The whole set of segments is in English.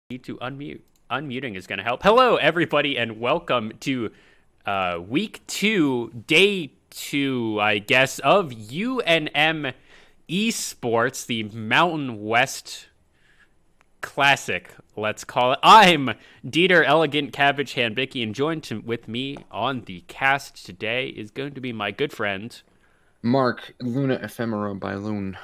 Need to unmute. Unmuting is going to help. Hello, everybody, and welcome to week 2, day 2, I guess, of UNM Esports, the Mountain West Classic, let's call it. I'm Dieter Elegant Cabbage Handbicky, and joined with me on the cast today is going to be my good friend Mark Luna Ephemera by Loon.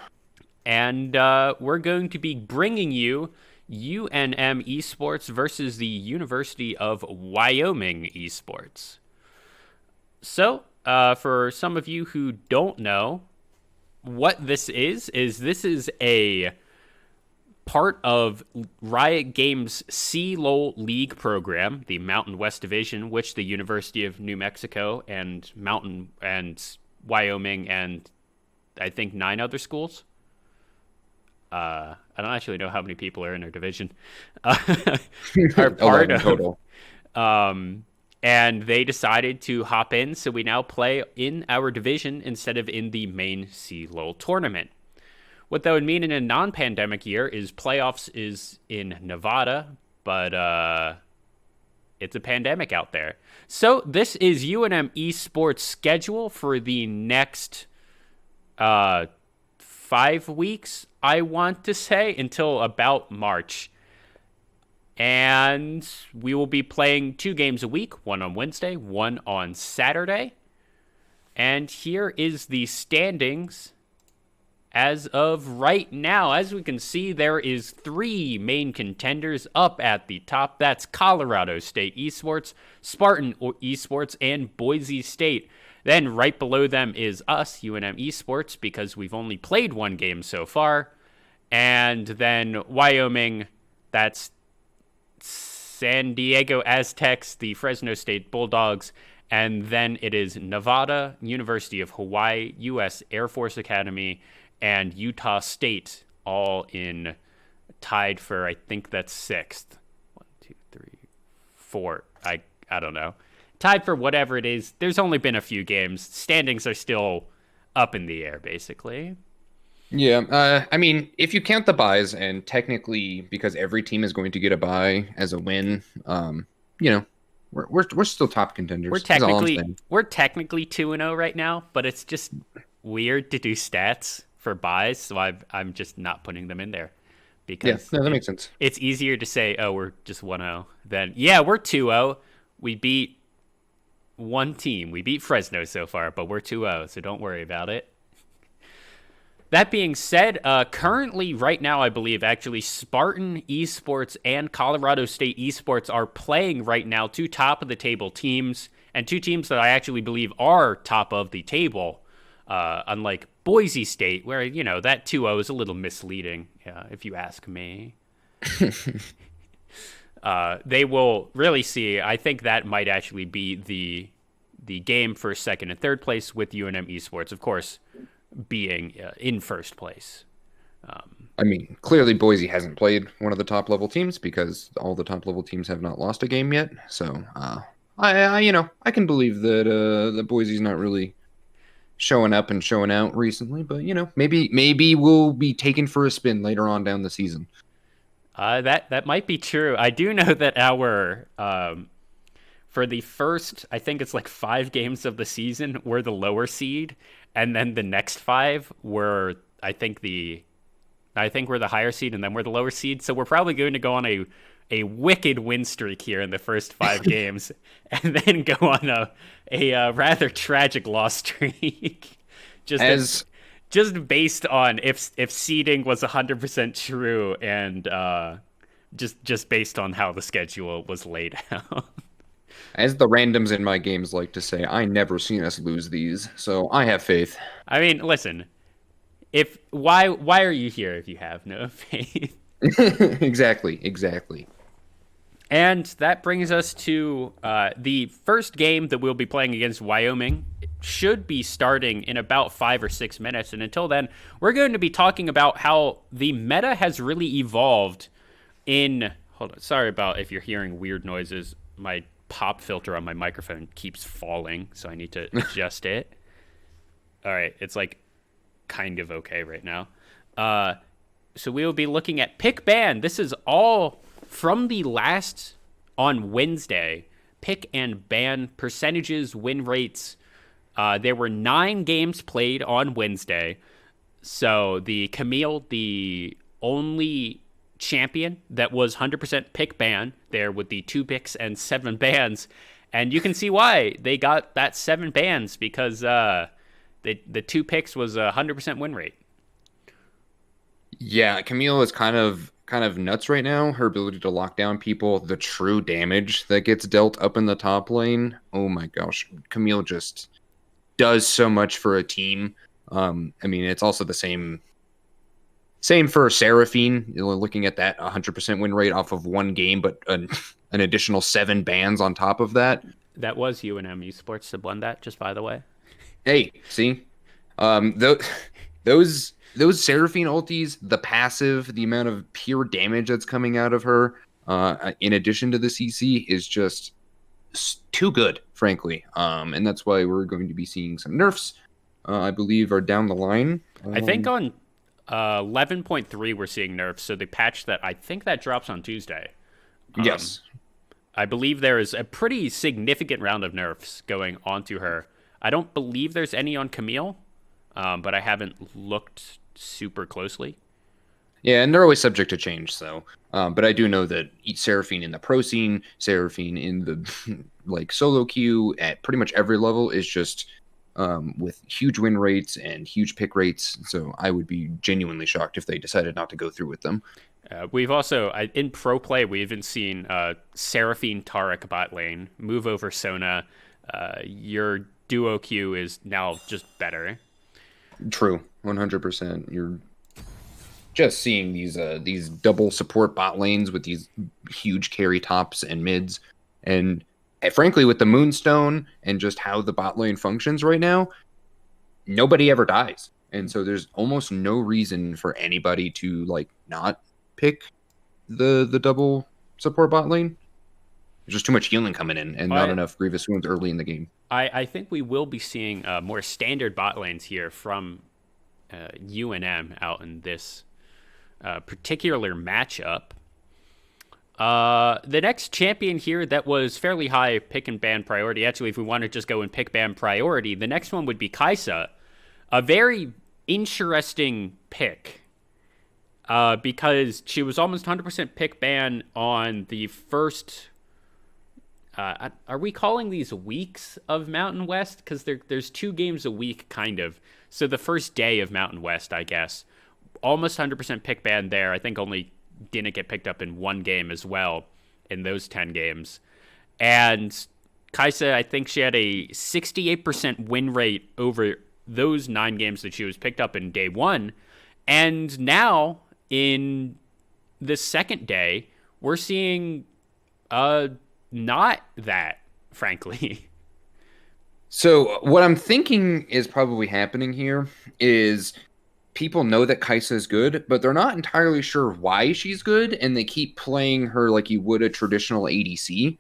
And we're going to be bringing you UNM Esports versus the University of Wyoming Esports. So, for some of you who don't know what this is this is a part of Riot Games' CLOL League program, the Mountain West Division, which the University of New Mexico and Wyoming and I think 9 other schools. I don't actually know how many people are in our division. Are part 11 of. total. And they decided to hop in, so we now play in our division instead of in the main CLOL tournament. What that would mean in a non-pandemic year is playoffs is in Nevada, but it's a pandemic out there. So this is UNM Esports schedule for the next 5 weeks, I want to say, until about March. And we will be playing 2 games a week, one on Wednesday, one on Saturday. And here is the standings as of right now. As we can see, there is 3 main contenders up at the top. That's Colorado State Esports, Spartan Esports, and Boise State. Then right below them is us, UNM Esports, because we've only played 1 game so far. And then Wyoming, that's San Diego Aztecs, the Fresno State Bulldogs. And then it is Nevada, University of Hawaii, U.S. Air Force Academy, and Utah State, all in tied for, I think that's 6th. 1, 2, 3, 4. I don't know. Tied for whatever it is. There's only been a few games. Standings are still up in the air, basically. Yeah, I mean, if you count the buys, and technically, because every team is going to get a buy as a win, you know, we're still top We're contenders. That's all I'm technically saying. we're technically 2-0 right now, but it's just weird to do stats for buys, so I'm just not putting them in there Yeah, because no, that makes sense. it's easier to say, oh, we're just 1-0 than, yeah, we're 2-0. We beat one team. We beat Fresno so far, but we're 2-0, so don't worry about it. That being said, currently, right now, I believe, actually, Spartan Esports and Colorado State Esports are playing right now 2 top-of-the-table teams, and 2 teams that I actually believe are top of the table, unlike Boise State, where, you know, that 2-0 is a little misleading, if you ask me. They will really see. I think that might actually be the game for 2nd and 3rd place, with UNM Esports, of course, being in 1st place. I mean, clearly Boise hasn't played one of the top level teams because all the top level teams have not lost a game yet. So, I can believe that that Boise's not really showing up and showing out recently, but maybe we'll be taken for a spin later on down the season. That might be true. I do know that our for the first, I think it's like 5 games of the season, we're the lower seed, and then the next 5 were, I think we're the higher seed, and then we're the lower seed. So we're probably going to go on a wicked win streak here in the first 5 games, and then go on a rather tragic loss streak. just As just based on if seeding was 100% true, and just based on how the schedule was laid out. as the randoms in my games like to say, I never seen us lose these, so I have faith. I mean, listen, if why are you here if you have no faith? Exactly. And that brings us to the first game that we'll be playing against Wyoming. It should be starting in about 5 or 6 minutes. And until then, we're going to be talking about how the meta has really evolved in... Hold on. Sorry about if you're hearing weird noises. My pop filter on my microphone keeps falling, so I need to adjust it. All right. It's like kind of okay right now. So we will be looking at pick ban. This is all from the last on Wednesday, pick and ban percentages, win rates. There were 9 games played on Wednesday. So the Camille, the only champion that was 100% pick ban there with the 2 picks and 7 bans. And you can see why they got that 7 bans, because the 2 picks was a 100% win rate. Yeah, Camille is kind of nuts right now. Her ability to lock down people, the true damage that gets dealt up in the top lane. Oh my gosh, Camille just does so much for a team. I mean, it's also the same for Seraphine. You know, looking at that 100% win rate off of 1 game, but an additional 7 bans on top of that. That was UNM Esports that won that, just by the way. Hey, see, those Seraphine ultis, the passive, the amount of pure damage that's coming out of her, in addition to the CC, is just too good, frankly. And that's why we're going to be seeing some nerfs, I believe, are down the line. I think on 11.3 we're seeing nerfs, so the patch that I think that drops on Tuesday. Yes. I believe there is a pretty significant round of nerfs going onto her. I don't believe there's any on Camille, but I haven't looked super closely. Yeah, and they're always subject to change, so. But I do know that each Seraphine in the pro scene, Seraphine in the like solo queue at pretty much every level is just with huge win rates and huge pick rates. So I would be genuinely shocked if they decided not to go through with them. We've also, in pro play, we've even seen Seraphine Taric bot lane move over Sona. Your duo queue is now just better. True, 100%. You're just seeing these double support bot lanes with these huge carry tops and mids, and frankly, with the Moonstone and just how the bot lane functions right now, nobody ever dies, and so there's almost no reason for anybody to like not pick the double support bot lane. There's just too much healing coming in, and not enough Grievous Wounds early in the game. I think we will be seeing more standard bot lanes here from UNM out in this particular matchup. The next champion here that was fairly high pick and ban priority, actually, if we want to just go and pick ban priority, the next one would be Kaisa. A very interesting pick because she was almost 100% pick ban on the first... are we calling these weeks of Mountain West? Because there's 2 games a week, kind of. So the first day of Mountain West, I guess. Almost 100% pick ban there. I think only didn't get picked up in 1 game as well in those 10 games. And Kaisa, I think she had a 68% win rate over those 9 games that she was picked up in day 1. And now, in the second day, we're seeing... not that, frankly. So what I'm thinking is probably happening here is people know that Kaisa is good, but they're not entirely sure why she's good, and they keep playing her like you would a traditional ADC.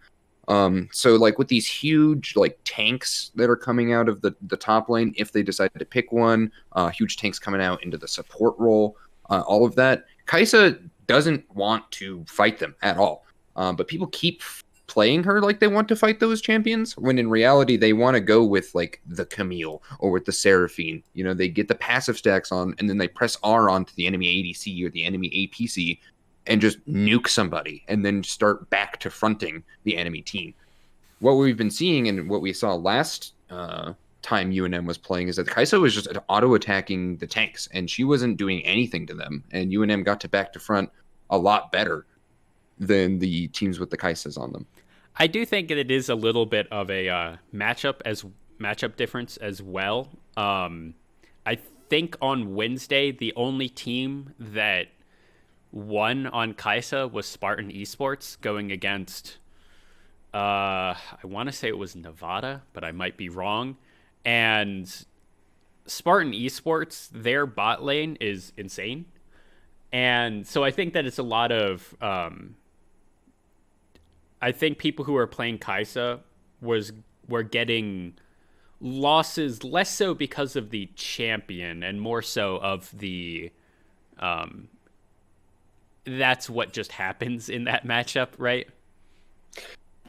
So like with these huge like tanks that are coming out of the top lane, if they decide to pick one, huge tanks coming out into the support role, all of that, Kaisa doesn't want to fight them at all. But people keep playing her like they want to fight those champions, when in reality they want to go with like the Camille or with the Seraphine. You know, they get the passive stacks on, and then they press R onto the enemy ADC or the enemy APC and just nuke somebody, and then start back to fronting the enemy team. What we've been seeing and what we saw last time UNM was playing is that Kaisa was just auto-attacking the tanks, and she wasn't doing anything to them, and UNM got to back to front a lot better than the teams with the Kaisas on them. I do think that it is a little bit of a matchup difference as well. I think on Wednesday, the only team that won on Kaisa was Spartan Esports going against, I want to say it was Nevada, but I might be wrong. And Spartan Esports, their bot lane is insane. And so I think that it's a lot of... I think people who are playing Kaisa were getting losses less so because of the champion and more so of the that's what just happens in that matchup, right?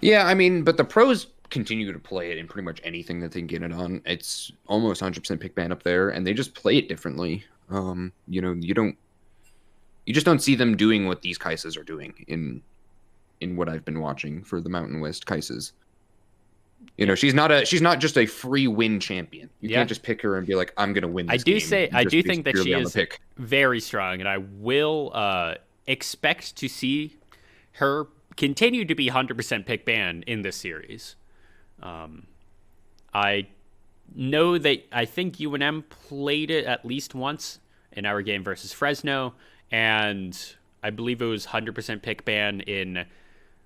Yeah, I mean, but the pros continue to play it in pretty much anything that they can get it on. It's almost 100% pick ban up there, and they just play it differently. You just don't see them doing what these Kaises are doing in what I've been watching for the Mountain West Kaises. She's not just a free win champion. You can't just pick her and be like, I'm gonna win this game. I do think that she is very strong, and I will expect to see her continue to be 100% pick ban in this series. I know that I think UNM played it at least once in our game versus Fresno, and I believe it was 100% pick ban in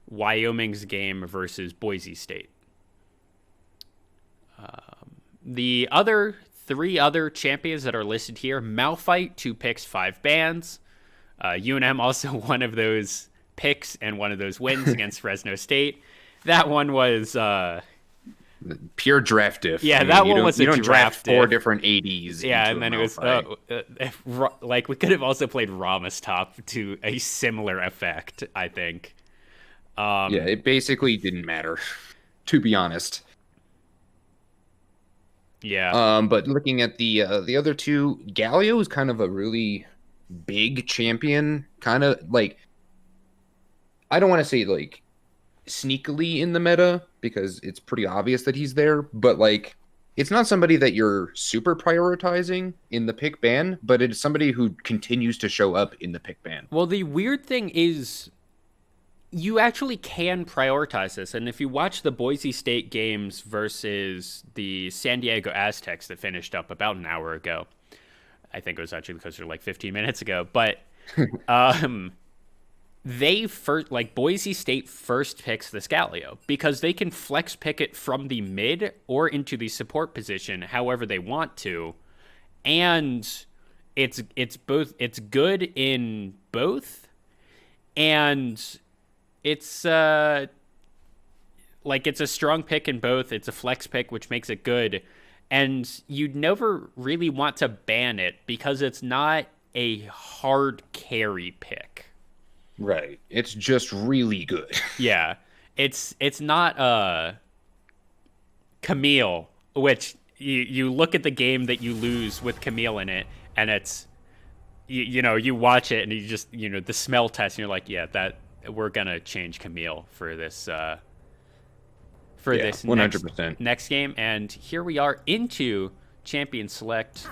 Wyoming's game versus Boise State. The other three other champions that are listed here: Malphite, 2 picks, 5 bans. UNM also one of those picks and one of those wins against Fresno State. That one was pure draft diff. Yeah, that one was a draft diff. You don't draft 4 different ADs. Yeah, and then it was like we could have also played Ramastop to a similar effect, I think. Yeah, it basically didn't matter, to be honest. Yeah. But looking at the other two, Galio is kind of a really big champion, kind of like, I don't want to say like sneakily in the meta because it's pretty obvious that he's there, but like it's not somebody that you're super prioritizing in the pick ban, but it's somebody who continues to show up in the pick ban. Well, the weird thing is you actually can prioritize this. And if you watch the Boise State games versus the San Diego Aztecs that finished up about an hour ago, I think it was actually closer to like 15 minutes ago, but Boise State first picks the Scalio because they can flex pick it from the mid or into the support position however they want to. And it's good in both, and it's it's a strong pick in both. It's a flex pick, which makes it good. And you'd never really want to ban it because it's not a hard carry pick. Right. It's just really good. Yeah. It's not Camille, which you look at the game that you lose with Camille in it, and it's you watch it and you just the smell test and you're like, yeah, that we're gonna change Camille for this this 100%. next game. And here we are into Champion Select.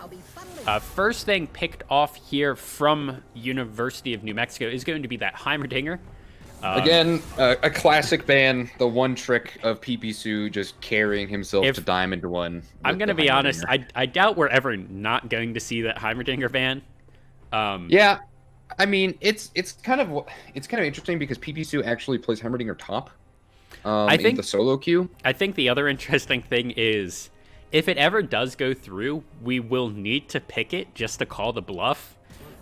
First thing picked off here from University of New Mexico is going to be that Heimerdinger. Again, a classic ban, the one trick of PP just carrying himself to Diamond 1. I'm going to be honest, I doubt we're ever not going to see that Heimerdinger ban. Yeah, I mean, it's kind of interesting because PP actually plays Heimerdinger top in the solo queue. I think the other interesting thing is, if it ever does go through, we will need to pick it just to call the bluff,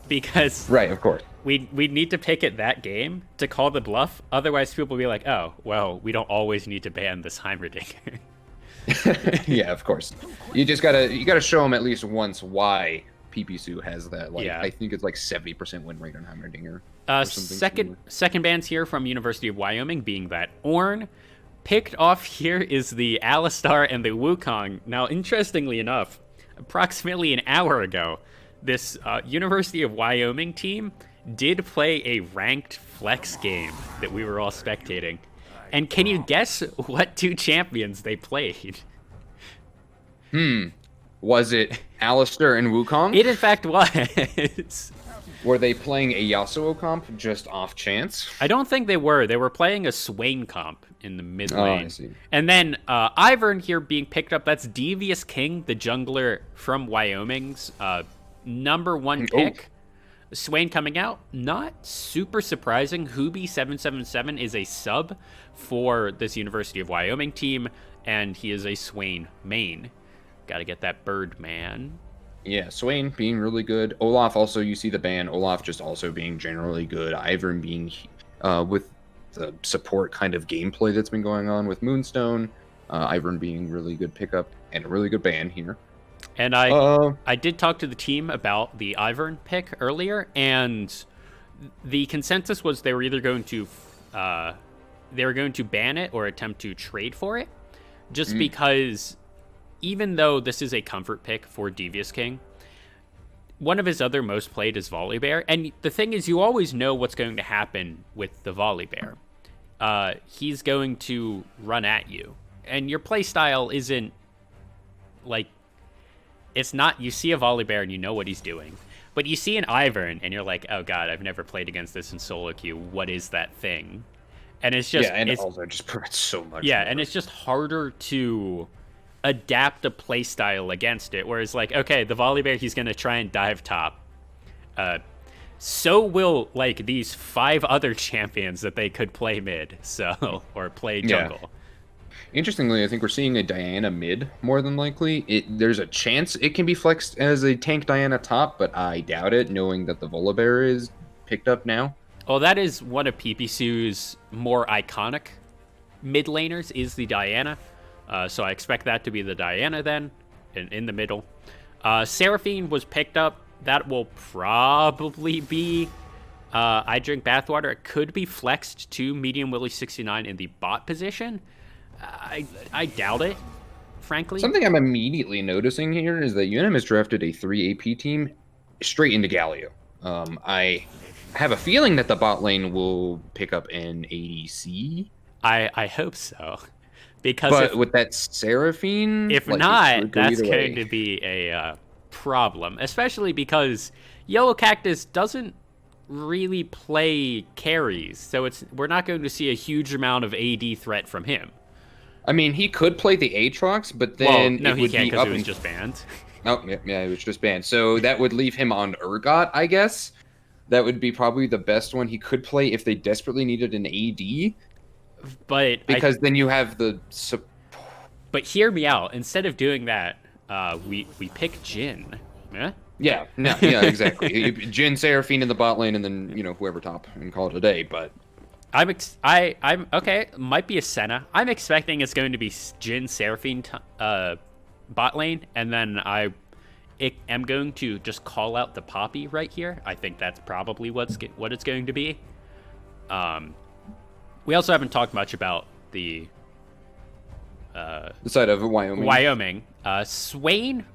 because right, of course, we need to pick it that game to call the bluff. Otherwise, people will be like, "Oh, well, we don't always need to ban this Heimerdinger." Yeah, of course. You gotta show them at least once why PP has that. Like, yeah. I think it's like 70% win rate on Heimerdinger. Second bands here from University of Wyoming being that Ornn. Picked off here is the Alistar and the Wukong. Now, interestingly enough, approximately an hour ago, this University of Wyoming team did play a ranked flex game that we were all spectating. And can you guess what 2 champions they played? Was it Alistar and Wukong? It in fact was. Were they playing a Yasuo comp just off chance? I don't think they were. They were playing a Swain comp in the mid lane. Oh, I see. And then Ivern here being picked up. That's Devious King, the jungler from Wyoming's number 1 pick. Oh. Swain coming out. Not super surprising. Hooby777 is a sub for this University of Wyoming team, and he is a Swain main. Got to get that bird, man. Yeah, Swain being really good. Olaf also, you see the ban. Olaf just also being generally good. Ivern being with the support kind of gameplay that's been going on with Moonstone. Ivern being really good pickup and a really good ban here. And I did talk to the team about the Ivern pick earlier, and the consensus was they were going to ban it or attempt to trade for it, just because even though this is a comfort pick for Devious King, one of his other most played is Volibear, and the thing is, you always know what's going to happen with the Volibear. He's going to run at you, and your playstyle isn't like, it's not, you see a Volibear and you know what he's doing, but you see an Ivern and you're like, oh god, I've never played against this in solo queue. What is that thing? And it's just, and also just prevents so much. Yeah, more. and it's just harder to adapt a playstyle against it. Whereas, like, okay, the Volibear, he's gonna try and dive top. So will like these 5 other champions that they could play mid, or play jungle. Yeah. Interestingly, I think we're seeing a Diana mid more than likely. There's a chance it can be flexed as a tank Diana top, but I doubt it, knowing that the Volibear is picked up now. Oh, that is one of PPSU's more iconic mid laners, is the Diana. So I expect that to be the Diana then, in the middle. Seraphine was picked up. That will probably be I Drink Bathwater. It could be flexed to Medium Willy 69 in the bot position. I doubt it, frankly. Something I'm immediately noticing here is that UNM has drafted a 3 AP team straight into Galio. I have a feeling that the bot lane will pick up an ADC. I hope so. But with that Seraphine... If like, not, that's going to be a problem. Especially because Yellow Cactus doesn't really play carries. So we're not going to see a huge amount of AD threat from him. I mean, he could play the Aatrox, but then no, he can't because it was just banned. Oh, yeah, it was just banned. So that would leave him on Urgot, I guess. That would be probably the best one he could play if they desperately needed an AD. But because then you have the... But hear me out. Instead of doing that, we pick Jhin. Yeah, exactly. Jhin, Seraphine in the bot lane, and then whoever top and call it a day. But I'm okay. Might be a Senna. I'm expecting it's going to be Jhin, Seraphine bot lane, and then I am going to just call out the Poppy right here. I think that's probably what it's going to be. We also haven't talked much about the side of Wyoming. Swain,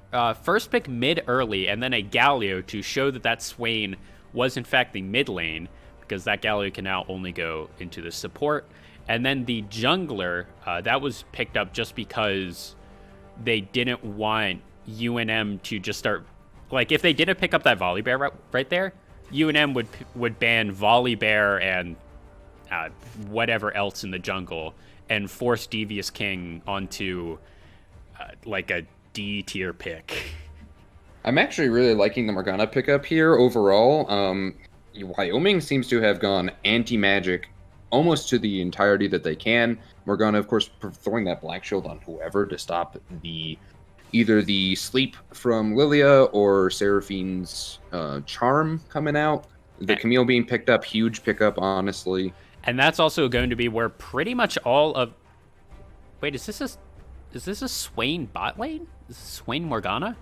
first pick mid early, and then a Galio to show that Swain was in fact the mid lane, because that Galio can now only go into the support. And then the jungler, that was picked up just because they didn't want UNM to just start... Like, if they didn't pick up that Volibear right there, UNM would ban Volibear and whatever else in the jungle and force Devious King onto like a D tier pick. I'm actually really liking the Morgana pickup here overall. Wyoming seems to have gone anti-magic almost to the entirety that they can. Morgana, of course, throwing that Black Shield on whoever to stop either the sleep from Lilia or Seraphine's charm coming out. The Camille being picked up, huge pickup, honestly. And that's also going to be where pretty much all of... Wait, is this a Swain bot lane? Is this Swain Morgana?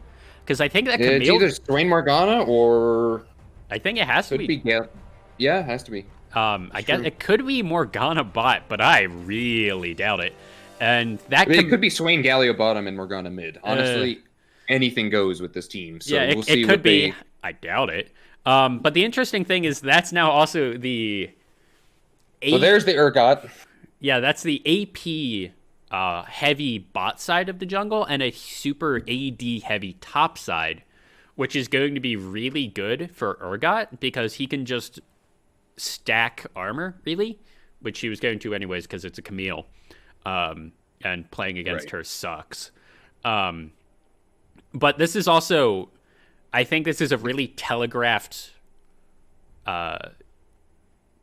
Because I think that Camille... It's either Swain Morgana or... I think it has to be. Yeah, it has to be. I guess it could be Morgana bot, but I really doubt it. And that it could be Swain Galio bottom and Morgana mid. Honestly, anything goes with this team. So yeah, we'll see it could be. I doubt it. But the interesting thing is that's now also the... So there's the Urgot. Yeah, that's the AP heavy bot side of the jungle and a super AD heavy top side, which is going to be really good for Urgot because he can just stack armor, really, which he was going to anyways because it's a Camille. And playing against her sucks. But this is also... I think this is a really telegraphed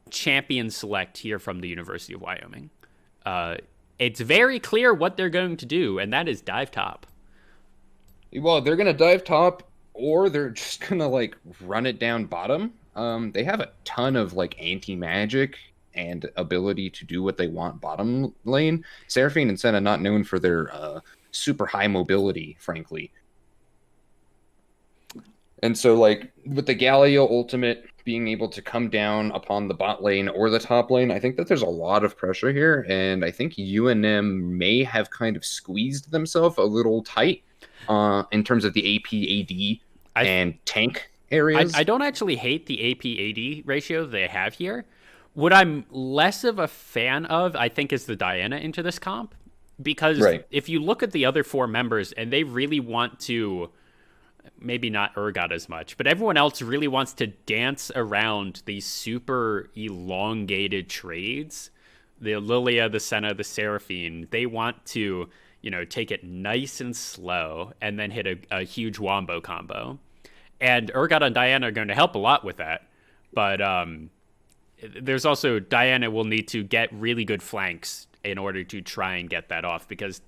champion select here from the University of Wyoming. It's very clear what they're going to do, and that is dive top. Well, they're going to dive top, or they're just going to, like, run it down bottom. They have a ton of, like, anti-magic and ability to do what they want bottom lane. Seraphine and Senna not known for their super high mobility, frankly. And so, like, with the Galio ultimate being able to come down upon the bot lane or the top lane. I think that there's a lot of pressure here, and I think UNM may have kind of squeezed themselves a little tight in terms of the AP/AD I and tank I areas. don't actually hate the AP/AD ratio they have here. What I'm less of a fan of, I think, is the Diana into this comp. Because Right. if you look at the other four members and they really want to, maybe not Urgot as much, but everyone else really wants to dance around these super elongated trades. The Lilia, the Senna, the Seraphine, they want to, take it nice and slow and then hit a huge wombo combo. And Urgot and Diana are going to help a lot with that. But there's also Diana will need to get really good flanks in order to try and get that off, because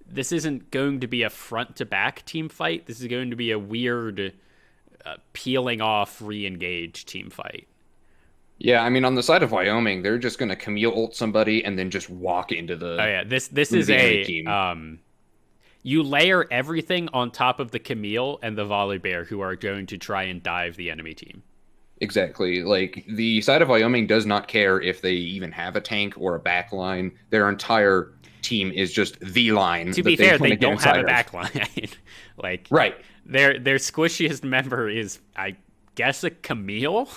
this isn't going to be a front to back team fight. This is going to be a weird peeling off, re-engage team fight. Yeah, I mean, on the side of Wyoming, they're just going to Camille ult somebody and then just walk into Oh the yeah, this into is the enemy a team. You layer everything on top of the Camille and the Volley Bear, who are going to try and dive the enemy team. Exactly. Like the side of Wyoming does not care if they even have a tank or a back line. Their entire team is just the line To be that they fair, want they to get don't have a inside of. back line. Like Right. their squishiest member is, I guess, a Camille.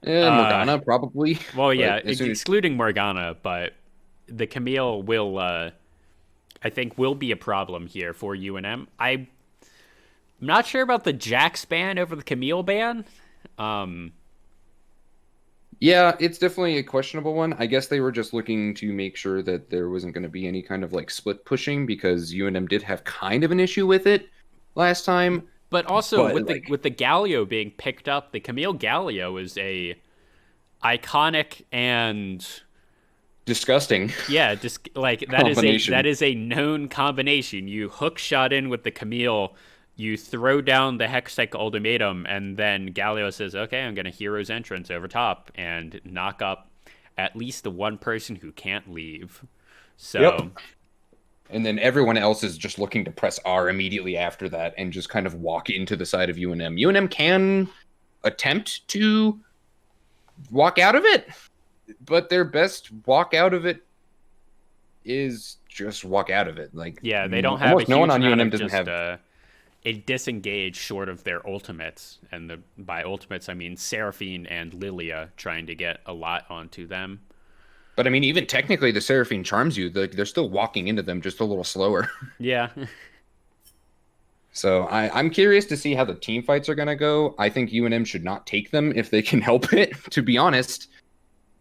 Morgana probably. Well, yeah, But as soon as excluding Morgana, but the Camille will, I think, will be a problem here for UNM. I'm not sure about the Jax ban over the Camille ban. yeah, it's definitely a questionable one. I guess they were just looking to make sure that there wasn't going to be any kind of like split pushing because UNM did have kind of an issue with it last time. But also But with like the Galio being picked up, the Camille Galio is a iconic and disgusting yeah, just like combination. that is a known combination. You hook shot in with the Camille, you throw down the Hextech ultimatum, and then Galio says, "Okay, I'm going to Hero's Entrance over top and knock up at least the one person who can't leave." So Yep. And then everyone else is just looking to press R immediately after that and just kind of walk into the side of UNM. UNM can attempt to walk out of it, but their best walk out of it is just walk out of it. Like yeah, they don't have a almost no huge one on amount UNM of doesn't just have. a disengage short of their ultimates, and by ultimates I mean Seraphine and Lilia trying to get a lot onto them. But I mean, even technically, the Seraphine charms you. They're still walking into them just a little slower. Yeah. So I'm curious to see how the team fights are going to go. I think UNM should not take them if they can help it, to be honest.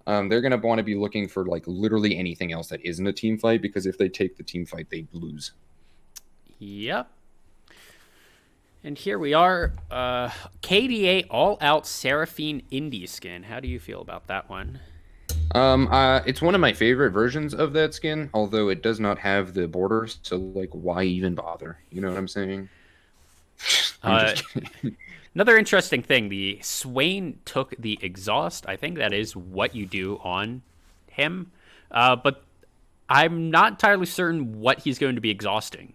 They're going to want to be looking for like literally anything else that isn't a team fight, because if they take the team fight, they lose. Yep. And here we are, KDA all-out Seraphine indie skin. How do you feel about that one? It's one of my favorite versions of that skin, although it does not have the borders, so like, why even bother? You know what I'm saying? I'm just kidding. Another interesting thing, the Swain took the exhaust. I think that is what you do on him. But I'm not entirely certain what he's going to be exhausting.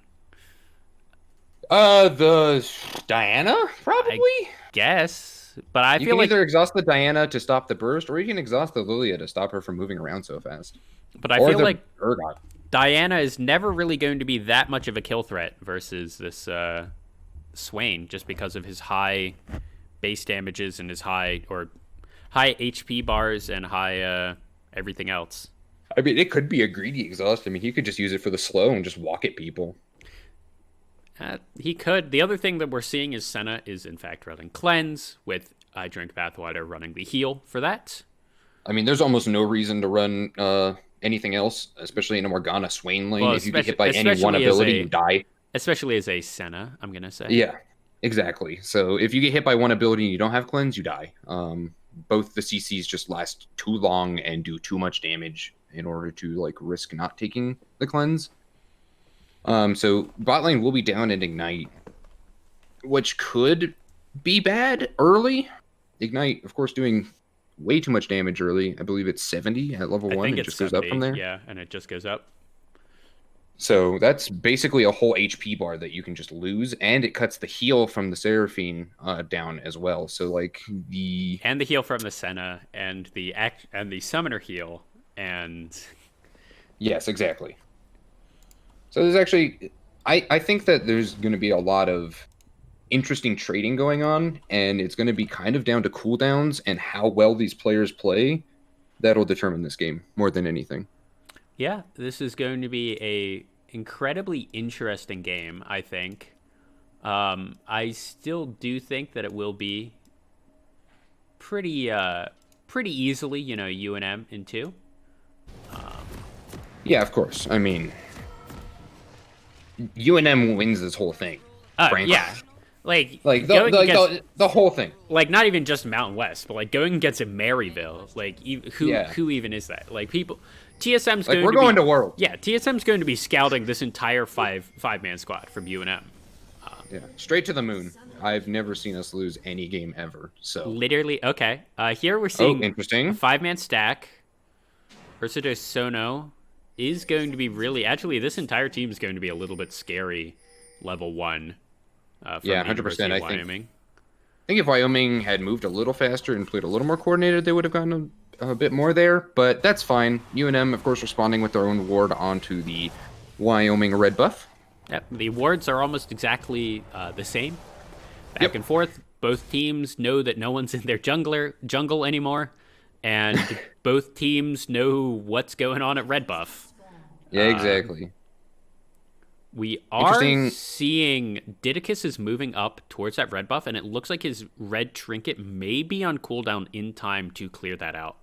The Diana, probably? Guess. But I You feel can like either exhaust the Diana to stop the burst, or you can exhaust the Lilia to stop her from moving around so fast. but I Or feel the like Urgot. Diana is never really going to be that much of a kill threat versus this Swain, just because of his high base damages and his high HP bars and high everything else. I mean, it could be a greedy exhaust. I mean, he could just use it for the slow and just walk at people. He could. The other thing that we're seeing is Senna is in fact running cleanse with I Drink Bathwater running the heal for that. I mean, there's almost no reason to run anything else, especially in a Morgana Swain lane. Well, If you get hit by any one especially as ability, a- you die. Especially as a Senna, I'm gonna say. Yeah, exactly. So if you get hit by one ability and you don't have cleanse, you die. Both the CCs just last too long and do too much damage in order to like risk not taking the cleanse. So bot lane will be down in Ignite, which could be bad early. Ignite, of course, doing way too much damage early. I believe it's 70 at level I 1. think It it's just goes up 70, from there. yeah, and it just goes up. So that's basically a whole HP bar that you can just lose, and it cuts the heal from the Seraphine down as well. So like the And the heal from the Senna and the summoner heal and yes, exactly. So there's actually I think that there's going to be a lot of interesting trading going on, and it's going to be kind of down to cooldowns and how well these players play that'll determine this game more than anything. yeah, this is going to be a incredibly interesting game, I think. I still do think that it will be pretty easily, UNM in two. Yeah, of course. I mean, UNM wins this whole thing, frankly. Yeah, like Like going against, the whole thing. like not even just Mountain West, but like going against a Maryville. Like who Yeah. who even is that? Like people, TSM's Like going we're to going be, to World. yeah, TSM's going to be scouting this entire five-man squad from UNM. Yeah, straight to the moon. I've never seen us lose any game ever. So Literally, okay. Here we're seeing a interesting. 5-man stack. Ursa Sono is going to be really, actually, this entire team is going to be a little bit scary. Level 1. From Yeah, the 100%. University I of Wyoming. think if Wyoming had moved a little faster and played a little more coordinated, they would have gotten a bit more there. But that's fine. UNM, of course, responding with their own ward onto the Wyoming red buff. Yep, the wards are almost exactly the same. Back Yep. and forth. Both teams know that no one's in their jungle anymore, and both teams know what's going on at red buff. Yeah, exactly. We are Interesting. seeing Didicus is moving up towards that red buff, and it looks like his red trinket may be on cooldown in time to clear that out.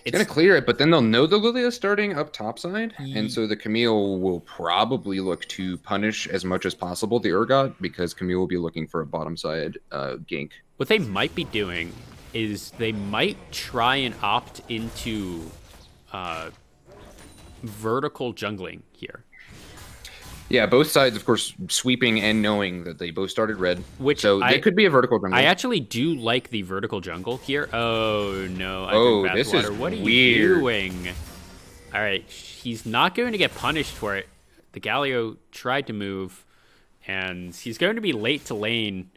It's going to clear it, but then they'll know the Lilia starting up topside, and so the Camille will probably look to punish as much as possible the Urgot, because Camille will be looking for a bottom side gank. What they might be doing is they might try and opt into vertical jungling here. Yeah, both sides, of course, sweeping and knowing that they both started red. Which so they could be a vertical jungle. I actually do like the vertical jungle here. Oh, no. This is What are weird. you doing? All right. He's not going to get punished for it. The Galio tried to move, and he's going to be late to lane.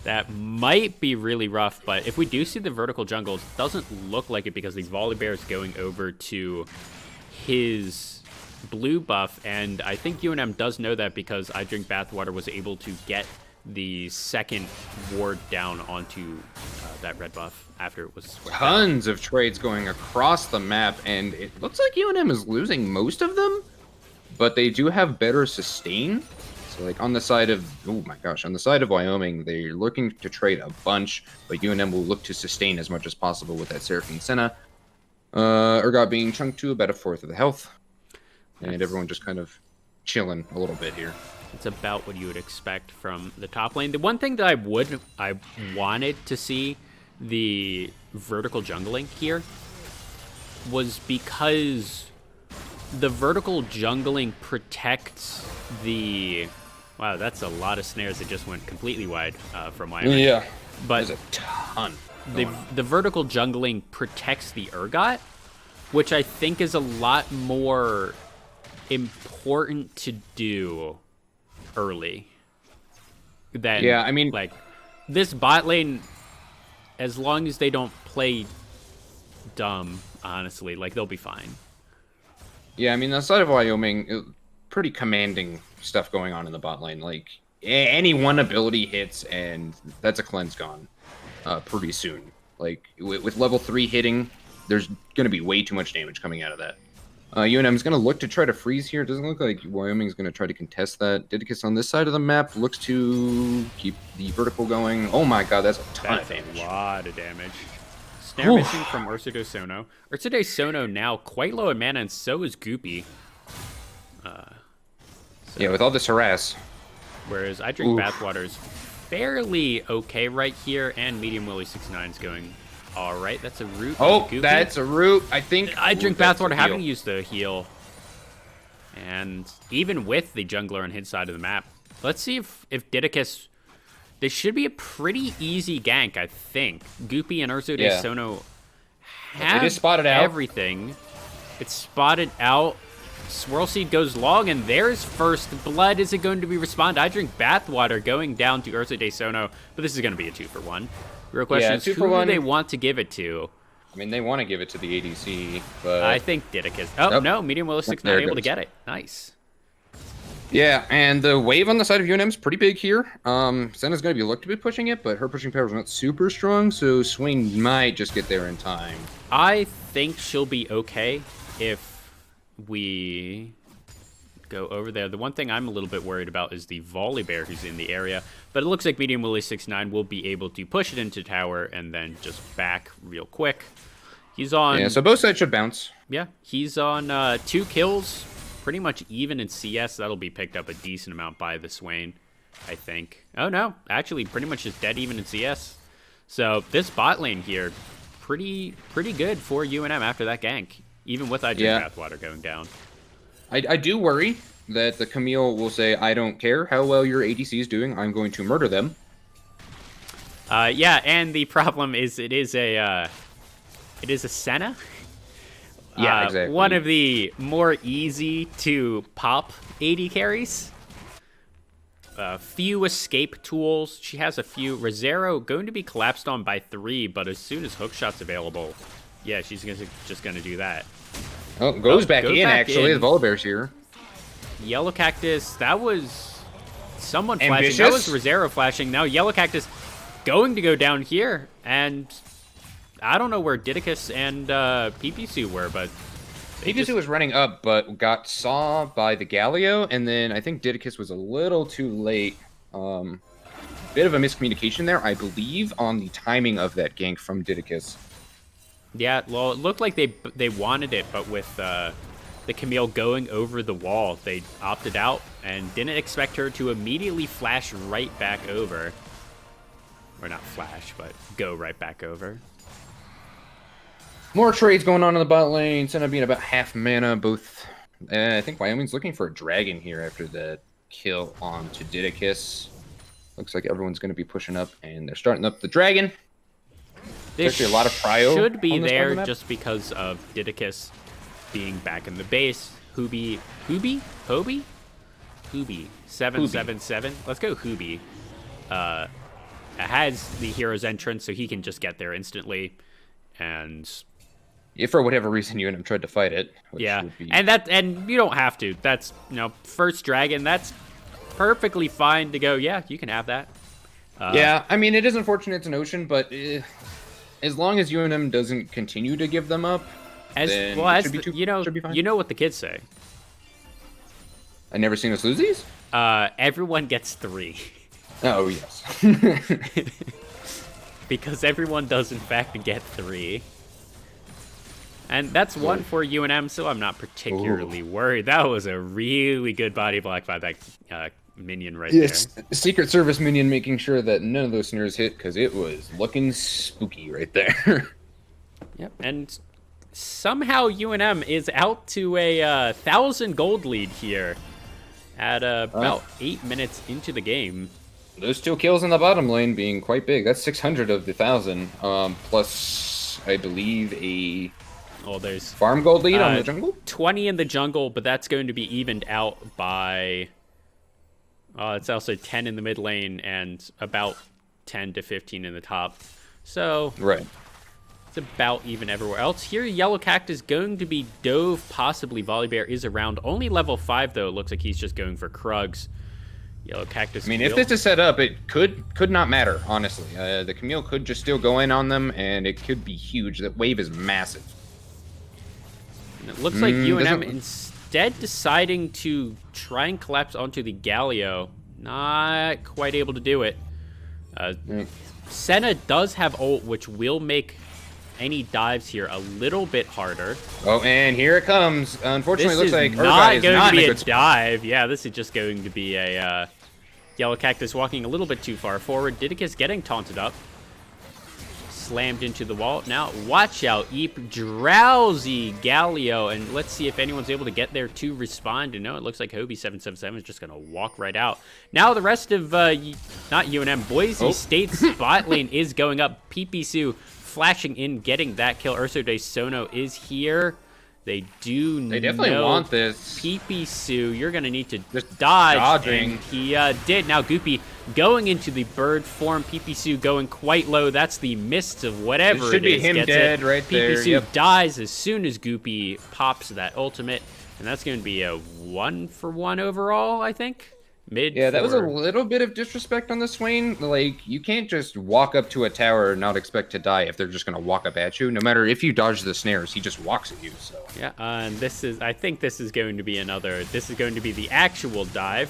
That might be really rough, but if we do see the vertical jungle, it doesn't look like it because the Volibear is going over to his blue buff, and I think UNM does know that because I Drink Bathwater was able to get the second ward down onto that red buff after it was Tons of trades going across the map, and it looks like UNM is losing most of them, but they do have better sustain. So like on the side of, oh my gosh, on the side of Wyoming, they're looking to trade a bunch, but UNM will look to sustain as much as possible with that Seraphine Senna. Urgot being chunked to about a fourth of the health. And everyone just kind of chilling a little bit here. It's about what you would expect from the top lane. The one thing that I wanted to see the vertical jungling here was because the vertical jungling protects the... Wow, that's a lot of snares that just went completely wide from Wyoming. Yeah, but there's a ton. The vertical jungling protects the Urgot, which I think is a lot more important to do early. Than, yeah, I mean, like this bot lane, as long as they don't play dumb, honestly, like they'll be fine. Yeah, I mean, outside of Wyoming, pretty commanding stuff going on in the bot lane. Like any one ability hits, and that's a cleanse gone pretty soon. Like with level 3 hitting, there's going to be way too much damage coming out of that. UNM is going to look to try to freeze here. It doesn't look like Wyoming is going to try to contest that. Didicus on this side of the map looks to keep the vertical going. Oh my god, that's a ton of damage. A lot of damage. Snare missing from Ursa Sono. Ursa Sono now quite low in mana, and so is Goopy. Yeah, with all this harass. Whereas I Drink Bathwater is fairly okay right here, and Medium Willy 69 is going all right. That's a root. Oh, that's a root. I think I Drink Bathwater having used the heal, and even with the jungler on his side of the map, let's see if Didicus. This should be a pretty easy gank, I think. Goopy and Ursa Sono have it is spotted out. everything. It's spotted out. Swirl Seed goes long, and there's first blood. Is it going to be Respond? I drink Bathwater going down to Ursa de Sono, but this is going to be a 2-for-1. Real question is, who do they want to give it to? I mean, they want to give it to the ADC, but... I think Didicus. Oh, no, Medium Willow 6 not able to get it. Nice. Yeah, and the wave on the side of UNM is pretty big here. Senna's going to be looked to be pushing it, but her pushing power is not super strong, so Swain might just get there in time. I think she'll be okay if we go over there. The one thing I'm a little bit worried about is the Volibear who's in the area, but it looks like Medium Willie 6'9" will be able to push it into tower and then just back real quick. He's on... Yeah, so both sides should bounce. Yeah, he's on 2 kills, pretty much even in CS. That'll be picked up a decent amount by the Swain, I think. Oh, no, actually pretty much just dead even in CS. So this bot lane here, pretty good for UNM after that gank, even with Bathwater going down. I do worry that the Camille will say, I don't care how well your ADC is doing, I'm going to murder them. Yeah, and the problem is it is a Senna. Yeah, exactly. One of the more easy to pop AD carries. Few escape tools. She has a few. Rosero going to be collapsed on by 3, but as soon as hookshot's available, yeah, she's just gonna do that. Oh, goes back in, actually. The Volibear's here. Yellow Cactus, that was someone Ambitious. flashing. That was Rosero flashing. Now Yellow Cactus going to go down here, and I don't know where Didicus and Pipisu were, but... Pipisu was running up, but got saw by the Galio, and then I think Didicus was a little too late. Bit of a miscommunication there, I believe, on the timing of that gank from Didicus. Yeah, well, it looked like they wanted it, but with the Camille going over the wall, they opted out and didn't expect her to immediately flash right back over. Or not flash, but go right back over. More trades going on in the bot lane. Senna being about half mana. Both. I think Wyoming's looking for a dragon here after the kill onto Didicus. Looks like everyone's going to be pushing up, and they're starting up the dragon. This actually a lot of prio should be on this there map. just because of Didicus being back in the base. Hooby 777. Let's go Hooby. Has the hero's entrance, so he can just get there instantly. And if for whatever reason UNM tried to fight it, which yeah, would be... and you don't have to. That's, you know, first dragon. That's perfectly fine to go. Yeah, you can have that. Yeah, I mean, it is unfortunate it's an ocean, but as long as UNM doesn't continue to give them up, then it should be fine. You know what the kids say. I never seen us lose these. Everyone gets 3. Oh yes. Because everyone does in fact get 3. And that's 1 for UNM, so I'm not particularly worried. That was a really good body block by that minion right there. Secret Service minion making sure that none of those snares hit, because it was looking spooky right there. Yep, and somehow UNM is out to a 1,000 gold lead here at about 8 minutes into the game. Those 2 kills in the bottom lane being quite big. That's 600 of the 1,000, plus I believe a there's farm gold lead on the jungle. 20 in the jungle, but that's going to be evened out by. It's also 10 in the mid lane and about 10 to 15 in the top. So right. It's about even everywhere else. Here, Yellow Cactus going to be Dove, possibly Volibear is around. Only level 5, though. It looks like he's just going for Krugs. Yellow Cactus. I mean, if this is set up, it could not matter, honestly. The Camille could just still go in on them, and it could be huge. That wave is massive. And it looks like UNM instead deciding to try and collapse onto the Galio. Not quite able to do it. Senna does have ult, which will make any dives here a little bit harder. Oh, and here it comes. Unfortunately, it looks like not is going not to be in a dive. Yeah, this is just going to be a Yellow Cactus walking a little bit too far forward. Didicus getting taunted up. Slammed into the wall. Now, watch out, Eep. Drowsy Galio. And let's see if anyone's able to get there to respond. And no, it looks like Hobie777 is just going to walk right out. Now, the rest of, not UNM, Boise State's bot lane is going up. Pipisu flashing in, getting that kill. Urso de Sono is here. They do They definitely know want this. Pee-Pee-Sue, you're going to need to Just dodge. dodging. And he did. Now Goopy going into the bird form. Pee-Pee-Sue going quite low. That's the mist of whatever It should be is. him Gets dead it. right there. Pee-Pee-Sue Yep. dies as soon as Goopy pops that ultimate. And that's going to be a 1-for-1 overall, I think. Yeah, that was a little bit of disrespect on the Swain. Like, you can't just walk up to a tower and not expect to die if they're just going to walk up at you. No matter if you dodge the snares, he just walks at you. So Yeah, and I think this is going to be this is going to be the actual dive.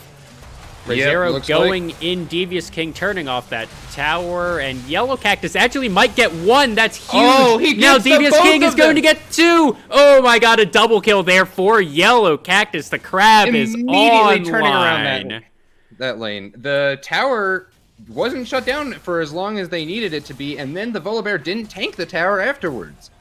Rezero going in, Devious King turning off that tower, and Yellow Cactus actually might get one. That's huge. Oh, he now gets Devious both King of is going to them. get 2. Oh my god, a double kill there for Yellow Cactus. The crab is immediately online. turning around that lane. The tower wasn't shut down for as long as they needed it to be, and then the Volibear didn't tank the tower afterwards.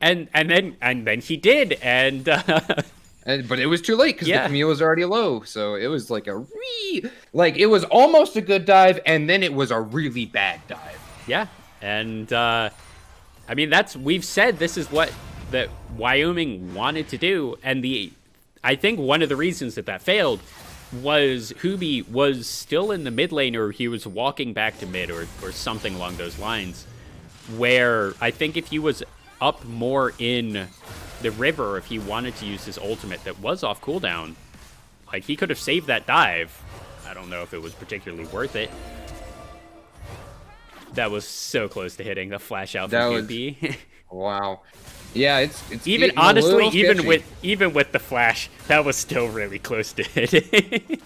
And then he did, and But it was too late because Yeah. the Camille was already low. So it was like it was almost a good dive, and then it was a really bad dive. yeah, and I mean we've said this is what that Wyoming wanted to do, and I think one of the reasons that failed was Hubie was still in the mid lane, or he was walking back to mid, or something along those lines, where I think if he was up more in the river, if he wanted to use his ultimate that was off cooldown, like he could have saved that dive. I don't know if it was particularly worth it. That was so close to hitting the flash out from Goopy. Wow. Yeah, it's even getting a honestly, little even with the flash, that was still really close to hitting.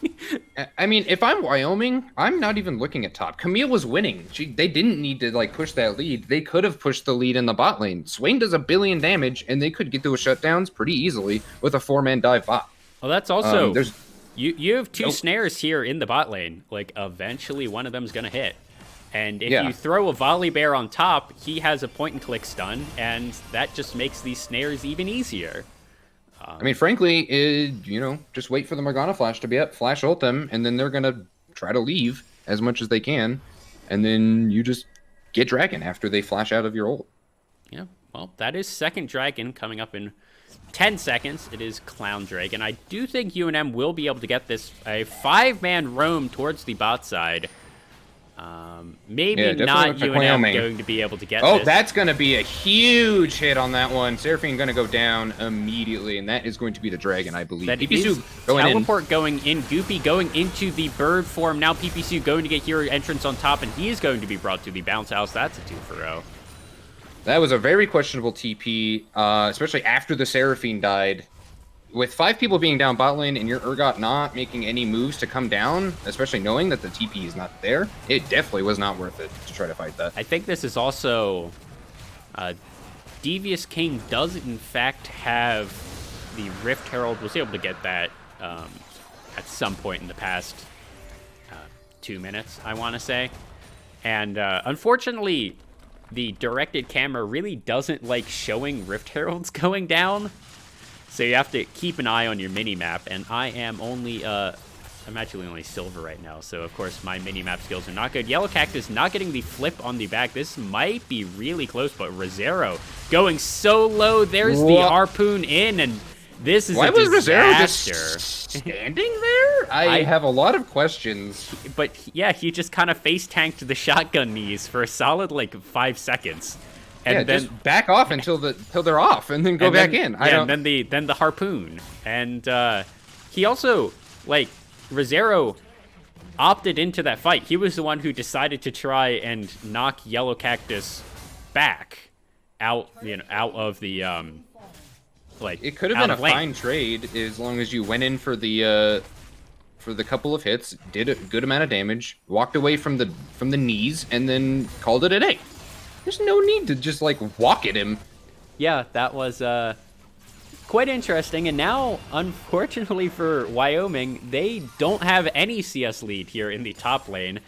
I mean, if I'm Wyoming, I'm not even looking at top. Camille was winning. They didn't need to like push that lead. They could have pushed the lead in the bot lane. Swain does 1 billion damage, and they could get those shutdowns pretty easily with a 4-man dive bot. Well, that's also there's you have 2 snares here in the bot lane. Like eventually, one of them's gonna hit. And if you throw a Volibear on top, he has a point-and-click stun, and that just makes these snares even easier. I mean, frankly, just wait for the Morgana flash to be up, flash ult them, and then they're going to try to leave as much as they can, and then you just get Dragon after they flash out of your ult. Yeah, well, that is second Dragon coming up in 10 seconds. It is Clown Dragon. I do think UNM will be able to get this, a 5-man roam towards the bot side. Maybe not UNM going to be able to get this. Oh, that's going to be a huge hit on that one. Seraphine going to go down immediately, and that is going to be the Dragon, I believe. That is Teleport going in. Goopy going into the bird form. Now Pee-Pee-Sue going to get hero entrance on top, and he is going to be brought to the bounce house. That's a 2-for-0. That was a very questionable TP, especially after the Seraphine died. With 5 people being down bot lane and your Urgot not making any moves to come down, especially knowing that the TP is not there, it definitely was not worth it to try to fight that. I think this is also... Devious King does, in fact, have the Rift Herald. Was able to get that at some point in the past 2 minutes, I want to say. And unfortunately, the directed camera really doesn't like showing Rift Heralds going down. So you have to keep an eye on your mini-map, and I am only, I'm actually only silver right now, so of course my mini-map skills are not good. Yellow Cactus not getting the flip on the back. This might be really close, but Rezero going so low. There's the harpoon in, and this is a disaster. Why was Rezero just standing there? I have a lot of questions. But yeah, he just kind of face-tanked the shotgun knees for a solid, like, 5 seconds. And then just back off until they're off, and then go back in. And then the harpoon, and he also, like, Rezero opted into that fight. He was the one who decided to try and knock Yellow Cactus back out of the like. It could have been a fine trade as long as you went in for the couple of hits, did a good amount of damage, walked away from the knees, and then called it a day. There's no need to just, like, walk at him. Yeah, that was quite interesting. And now, unfortunately for Wyoming, they don't have any CS lead here in the top lane.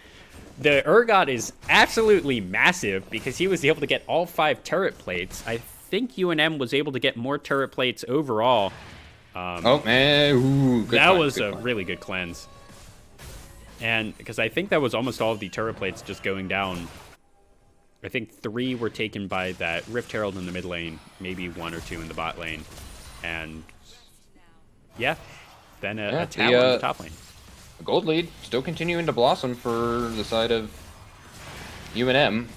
The Urgot is absolutely massive because he was able to get all 5 turret plates. I think UNM was able to get more turret plates overall. Oh, man. Ooh, that was a really good cleanse. And because I think that was almost all of the turret plates just going down. I think 3 were taken by that Rift Herald in the mid lane, maybe 1 or 2 in the bot lane. And yeah, then Yeah, a tower on the top lane. The gold lead still continuing to blossom for the side of UNM.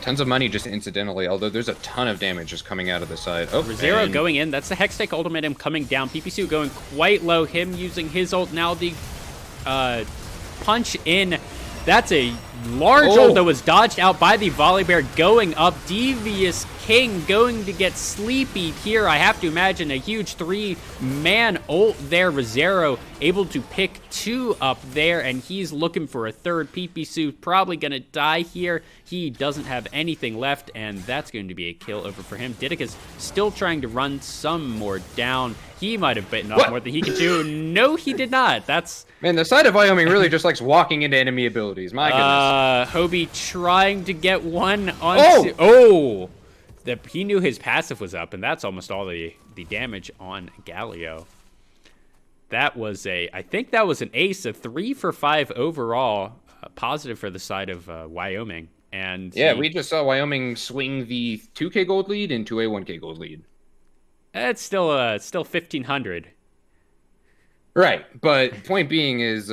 Tons of money just incidentally, although there's a ton of damage just coming out of the side. Oh, Rizero going in. That's the Hextech ultimatum coming down. PPSU going quite low. Him using his ult. Now the punch in. That's a large ult that was dodged out by the volley bear going up. Devious King going to get sleepy here. I have to imagine a huge 3-man ult there. Rizero able to pick 2 up there, and he's looking for a third. PPSU probably going to die here. He doesn't have anything left, and that's going to be a kill over for him. Didicus still trying to run some more down. He might have bitten off more than he can chew. No, he did not. That's... Man, the side of Wyoming really just likes walking into enemy abilities. My goodness. Hobie trying to get one on... He knew his passive was up, and that's almost all the damage on Galio. That was I think that was an ace, a 3 for 5 overall, positive for the side of Wyoming. And yeah, we just saw Wyoming swing the 2K gold lead into a 1K gold lead. It's still 1,500. Right, but point being is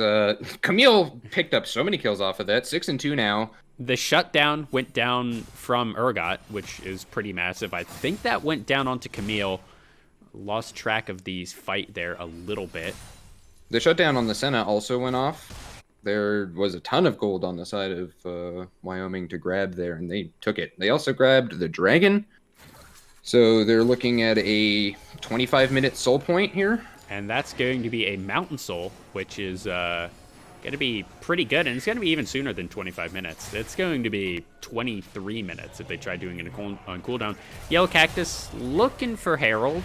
Camille picked up so many kills off of that, 6 and 2 now. The shutdown went down from Urgot, which is pretty massive. I think that went down onto Camille. Lost track of the fight there a little bit. The shutdown on the Senna also went off. There was a ton of gold on the side of Wyoming to grab there, and they took it. They also grabbed the Dragon. So they're looking at a 25-minute soul point here. And that's going to be a Mountain Soul, which is going to be pretty good. And it's going to be even sooner than 25 minutes. It's going to be 23 minutes if they try doing it on cooldown. Yellow Cactus looking for Herald.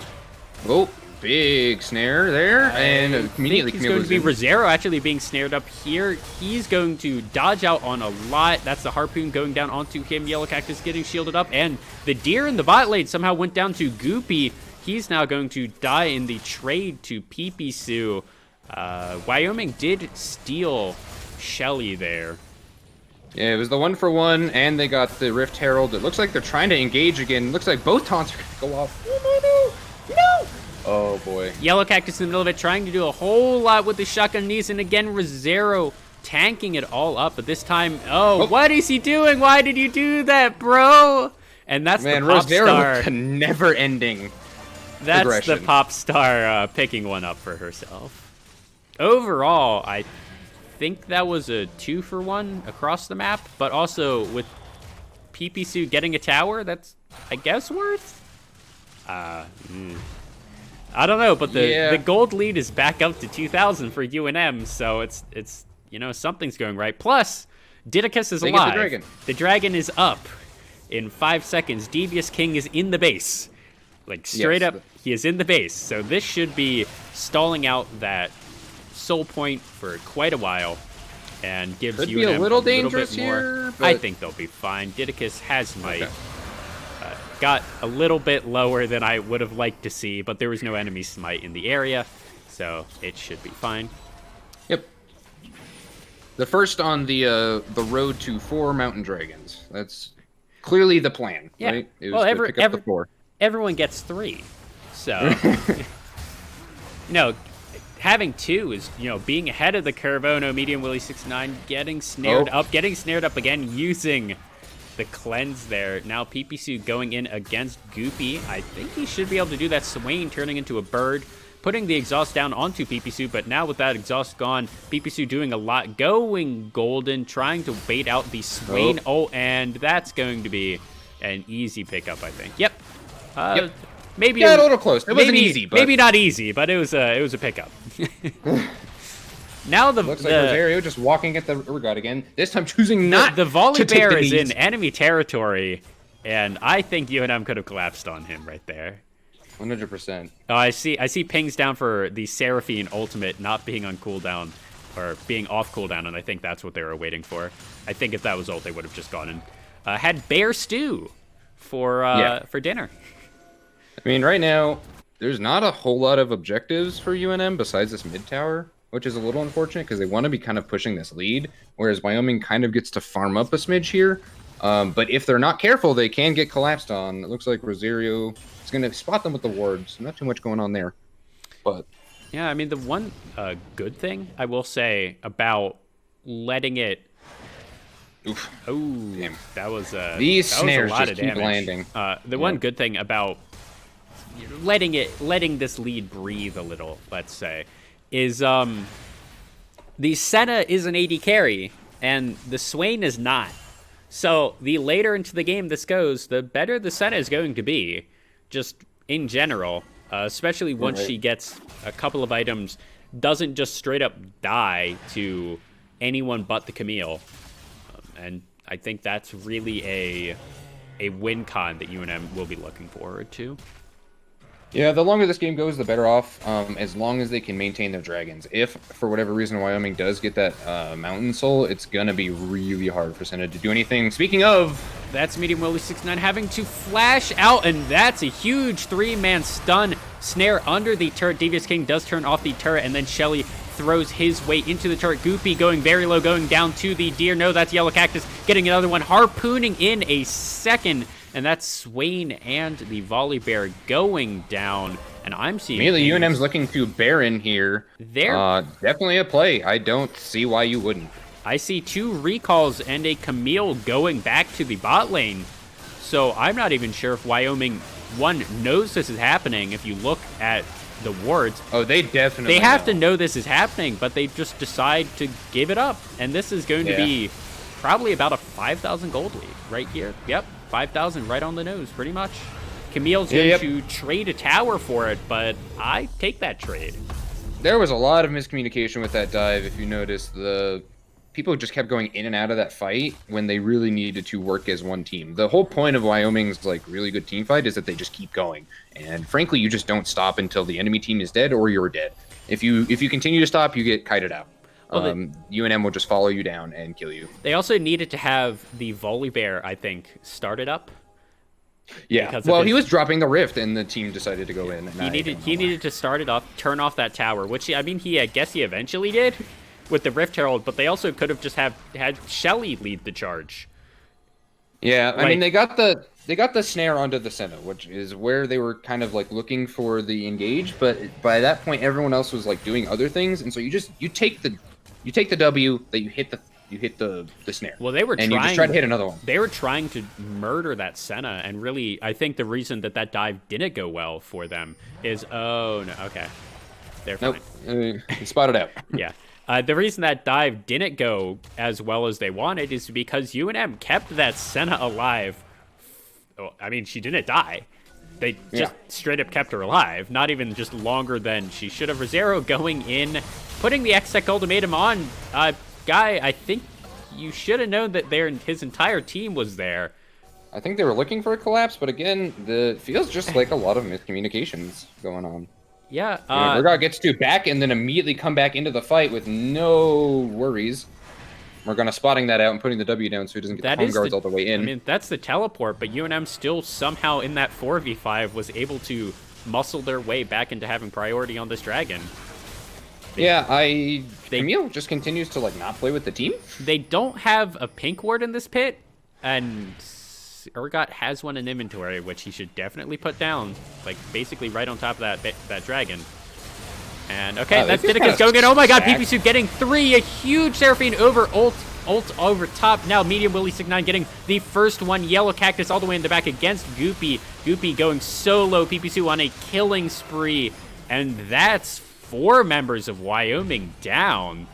Oh, big snare there. And immediately he's going to be Rizero actually being snared up here. He's going to dodge out on a lot. That's the Harpoon going down onto him. Yellow Cactus getting shielded up. And the Deer in the bot lane somehow went down to Goopy. He's now going to die in the trade to PPSU. Wyoming did steal Shelly there. Yeah, it was the 1-for-1, and they got the Rift Herald. It looks like they're trying to engage again. Looks like both taunts are going to go off. No! Oh, boy. Yellow Cactus in the middle of it, trying to do a whole lot with the shotgun knees. And again, Rizero tanking it all up. But this time, what is he doing? Why did you do that, bro? And that's the pop star. Rizero never-ending. That's aggression. the pop star picking one up for herself. Overall, I think that was a 2-for-1 across the map, but also with PPSU getting a tower, that's, I guess, worth? I don't know, but the gold lead is back up to 2,000 for UNM, so it's something's going right. Plus, Didicus is alive. The dragon is up in 5 seconds. Devious King is in the base. Like, straight up, he is in the base. So this should be stalling out that soul point for quite a while and gives UNM be a little dangerous bit more. Here, but... I think they'll be fine. Didicus has might. Got a little bit lower than I would have liked to see, but there was no enemy smite in the area, so it should be fine. Yep. The first on the road to 4 mountain dragons. That's clearly the plan, right? It was to pick up the 4. Everyone gets 3, so having 2 is being ahead of the curve. Oh no, Medium Willie 69 getting snared up again using the cleanse there. Now PPSU going in against Goopy. I think he should be able to do that. Swain turning into a bird, putting the exhaust down onto PPSU, but now with that exhaust gone, PPSU doing a lot, going golden, trying to bait out the Swain ult, and that's going to be an easy pickup, I think. Yep. Maybe a little close. It wasn't easy, but maybe not easy, but it was a pickup. Now looks like Rosario just walking at the Urgot again. This time choosing not. The volley bear is in enemy territory, and I think UNM could have collapsed on him right there. 100%. Oh, I see pings down for the Seraphine ultimate not being on cooldown or being off cooldown, and I think that's what they were waiting for. I think if that was ult, they would have just gone and had bear stew for dinner. I mean, right now, there's not a whole lot of objectives for UNM besides this mid tower, which is a little unfortunate because they want to be kind of pushing this lead, whereas Wyoming kind of gets to farm up a smidge here. But if they're not careful, they can get collapsed on. It looks like Rosario is going to spot them with the wards. Not too much going on there. But yeah, I mean, the one good thing I will say about letting it. oof. Oh, Damn. that was These that snares was a lot just of keep damage. landing. The one good thing about letting this lead breathe a little, let's say, is the Senna is an AD carry and the Swain is not. So the later into the game this goes, the better the Senna is going to be, just in general, especially once she gets a couple of items, doesn't just straight up die to anyone but the Camille. And I think that's really a win con that UNM will be looking forward to. Yeah, the longer this game goes, the better off, as long as they can maintain their dragons. If, for whatever reason, Wyoming does get that Mountain Soul, it's going to be really hard for Senna to do anything. Speaking of... That's Medium Willie 69 having to flash out, and that's a huge three-man stun snare under the turret. Devious King does turn off the turret, and then Shelly throws his way into the turret. Goopy going very low, going down to the deer. No, that's Yellow Cactus getting another one, harpooning in a second. And that's Swain and the Volley Bear going down. And I'm seeing... Immediately, UNM's looking to Baron here. Definitely a play. I don't see why you wouldn't. I see 2 recalls and a Camille going back to the bot lane. So I'm not even sure if Wyoming, one, knows this is happening. If you look at the wards... Oh, they definitely They have to know this is happening, but they just decide to give it up. And this is going to be probably about a 5,000 gold lead right here. Yep. 5,000 right on the nose, pretty much. Camille's going to trade a tower for it, but I take that trade. There was a lot of miscommunication with that dive. If you notice, the people just kept going in and out of that fight when they really needed to work as one team. The whole point of Wyoming's like really good team fight is that they just keep going, and frankly, you just don't stop until the enemy team is dead or you're dead. If you continue to stop, you get kited out. UNM will just follow you down and kill you. They also needed to have the Volley Bear, I think, started up. Yeah, well, he was dropping the rift, and the team decided to go in. He needed to start it off, turn off that tower, which, I mean, I guess he eventually did with the Rift Herald, but they also could have just had Shelly lead the charge. Yeah, I mean, they got the snare onto the Senna, which is where they were kind of like looking for the engage, but by that point, everyone else was like doing other things, and so you take the W, that you hit the snare. Well, they were you just try to hit another one. They were trying to murder that Senna, and really, I think the reason that dive didn't go well for them is, oh no, okay, they're fine. Nope, spotted out. Yeah. The reason that dive didn't go as well as they wanted is because UNM kept that Senna alive. Oh, I mean, she didn't die. They just straight up kept her alive, not even just longer than she should have. Rosero going in, putting the X-Tech ultimatum on. Guy, I think you should have known that his entire team was there. I think they were looking for a collapse, but again, it feels just like a lot of miscommunications going on. Yeah. Murgoth gets to back and then immediately come back into the fight with no worries. Morgana spotting that out and putting the W down so he doesn't get the home guards all the way in. I mean, that's the teleport, but UNM still somehow in that 4v5 was able to muscle their way back into having priority on this dragon. Camille just continues to like not play with the team. They don't have a pink ward in this pit, and Urgot has one in inventory, which he should definitely put down, like basically right on top of that dragon. And okay, that's Didicus going in. Oh my god, PPSU getting 3, a huge Seraphine over ult over top. Now Medium Willie 69 getting the first one. Yellow Cactus all the way in the back against Goopy. Goopy going solo, PPSU on a killing spree. And that's 4 members of Wyoming down.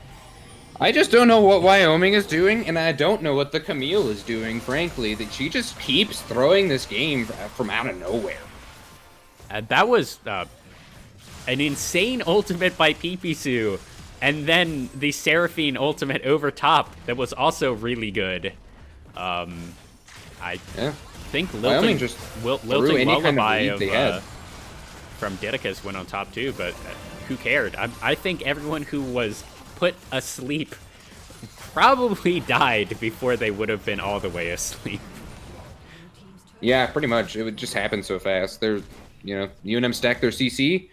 I just don't know what Wyoming is doing, and I don't know what the Camille is doing, frankly. That she just keeps throwing this game from out of nowhere. That was an insane ultimate by PPSU, and then the Seraphine ultimate over top that was also really good. I think Lilting Lullaby from Didicus went on top too, but who cared? I think everyone who was put asleep probably died before they would have been all the way asleep. Yeah, pretty much. It would just happen so fast. UNM stacked their CC.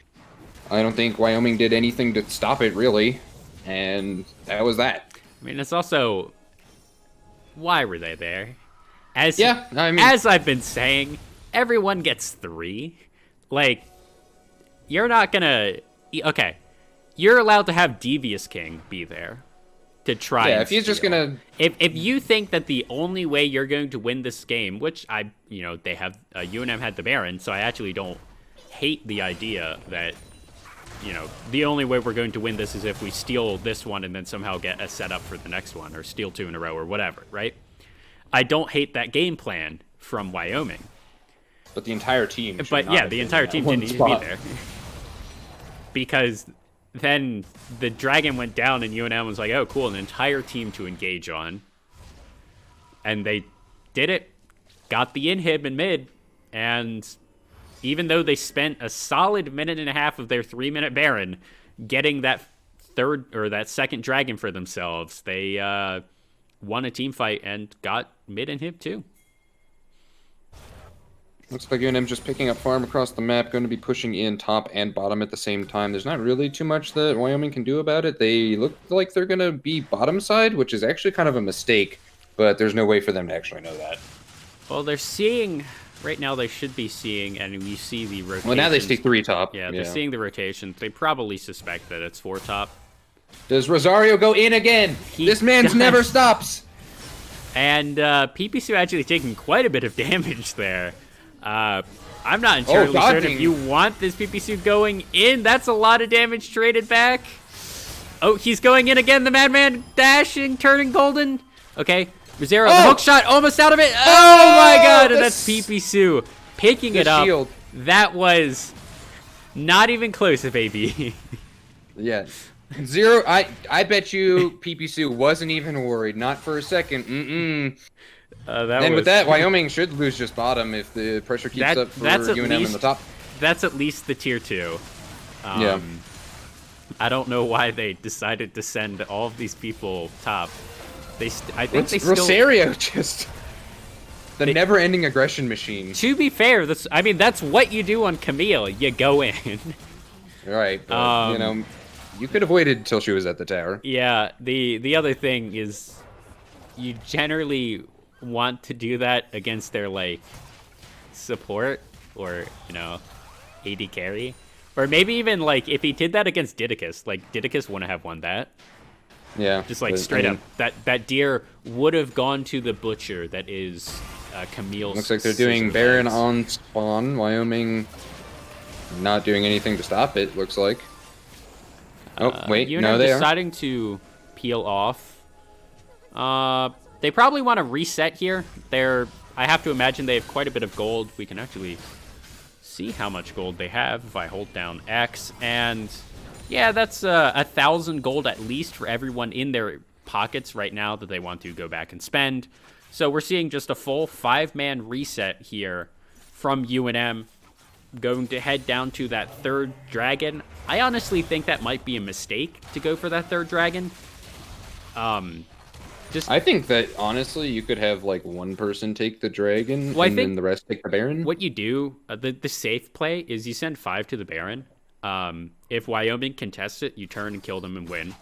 I don't think Wyoming did anything to stop it, really. And that was that. I mean, it's also... Why were they there? As Yeah, I mean, as I've been saying, everyone gets 3. Like, you're not gonna. Okay, you're allowed to have Devious King be there to try. yeah, and if he's just steal. gonna, If you think that the only way you're going to win this game, which they have UNM had the Baron, so I actually don't hate the idea that the only way we're going to win this is if we steal this one and then somehow get a setup for the next one, or steal 2 in a row, or whatever, right? I don't hate that game plan from Wyoming. but the entire team. But yeah, the entire team didn't need to be there. Because then the dragon went down and UNM was like, oh, cool, an entire team to engage on. And they did it, got the inhib in mid, and even though they spent a solid minute and a half of their 3-minute Baron getting that second dragon for themselves, they won a team fight and got mid inhib too. Looks like UNM just picking up farm across the map, going to be pushing in top and bottom at the same time. There's not really too much that Wyoming can do about it. They look like they're going to be bottom side, which is actually kind of a mistake, but there's no way for them to actually know that. Well, they're seeing, right now they should be seeing, and we see the rotation. Well, now they see 3 top. Yeah, they're seeing the rotations. They probably suspect that it's 4 top. Does Rosario go in again? This man's does. never stops. And PPC actually taking quite a bit of damage there. I'm not entirely certain if you want this PPC going in. That's a lot of damage traded back. Oh, he's going in again. The Madman dashing, turning golden. Okay, Rosario, the hook shot, almost out of it. Oh my god, and that's PPC picking it up. Shield. That was not even close of AB. Yeah. 0. I bet you PPC wasn't even worried. Not for a second. With that, Wyoming should lose just bottom if the pressure keeps up for UNM in the top. That's at least the tier 2. Yeah. I don't know why they decided to send all of these people top. I think they still... Rosario just... The never-ending aggression machine. To be fair, that's what you do on Camille. You go in. Right, but, you could have waited till she was at the tower. Yeah, the other thing is you generally want to do that against their, like, support or, AD carry. Or maybe even, like, if he did that against Didicus, like, Didicus wouldn't have won that. Yeah. Just, like, straight up. That deer would have gone to the butcher that is Camille's. Looks like they're doing Baron on spawn. Wyoming not doing anything to stop it, looks like. Oh, wait, no, they are deciding to peel off. They probably want to reset here. I have to imagine they have quite a bit of gold. We can actually see how much gold they have if I hold down X. And yeah, that's 1,000 gold at least for everyone in their pockets right now that they want to go back and spend. So we're seeing just a full 5-man reset here from UNM. Going to head down to that 3rd dragon. I honestly think that might be a mistake to go for that 3rd dragon. I think that, honestly, you could have, like, one person take the dragon, then the rest take the Baron. What you do, the safe play, is you send 5 to the Baron. If Wyoming contests it, you turn and kill them and win.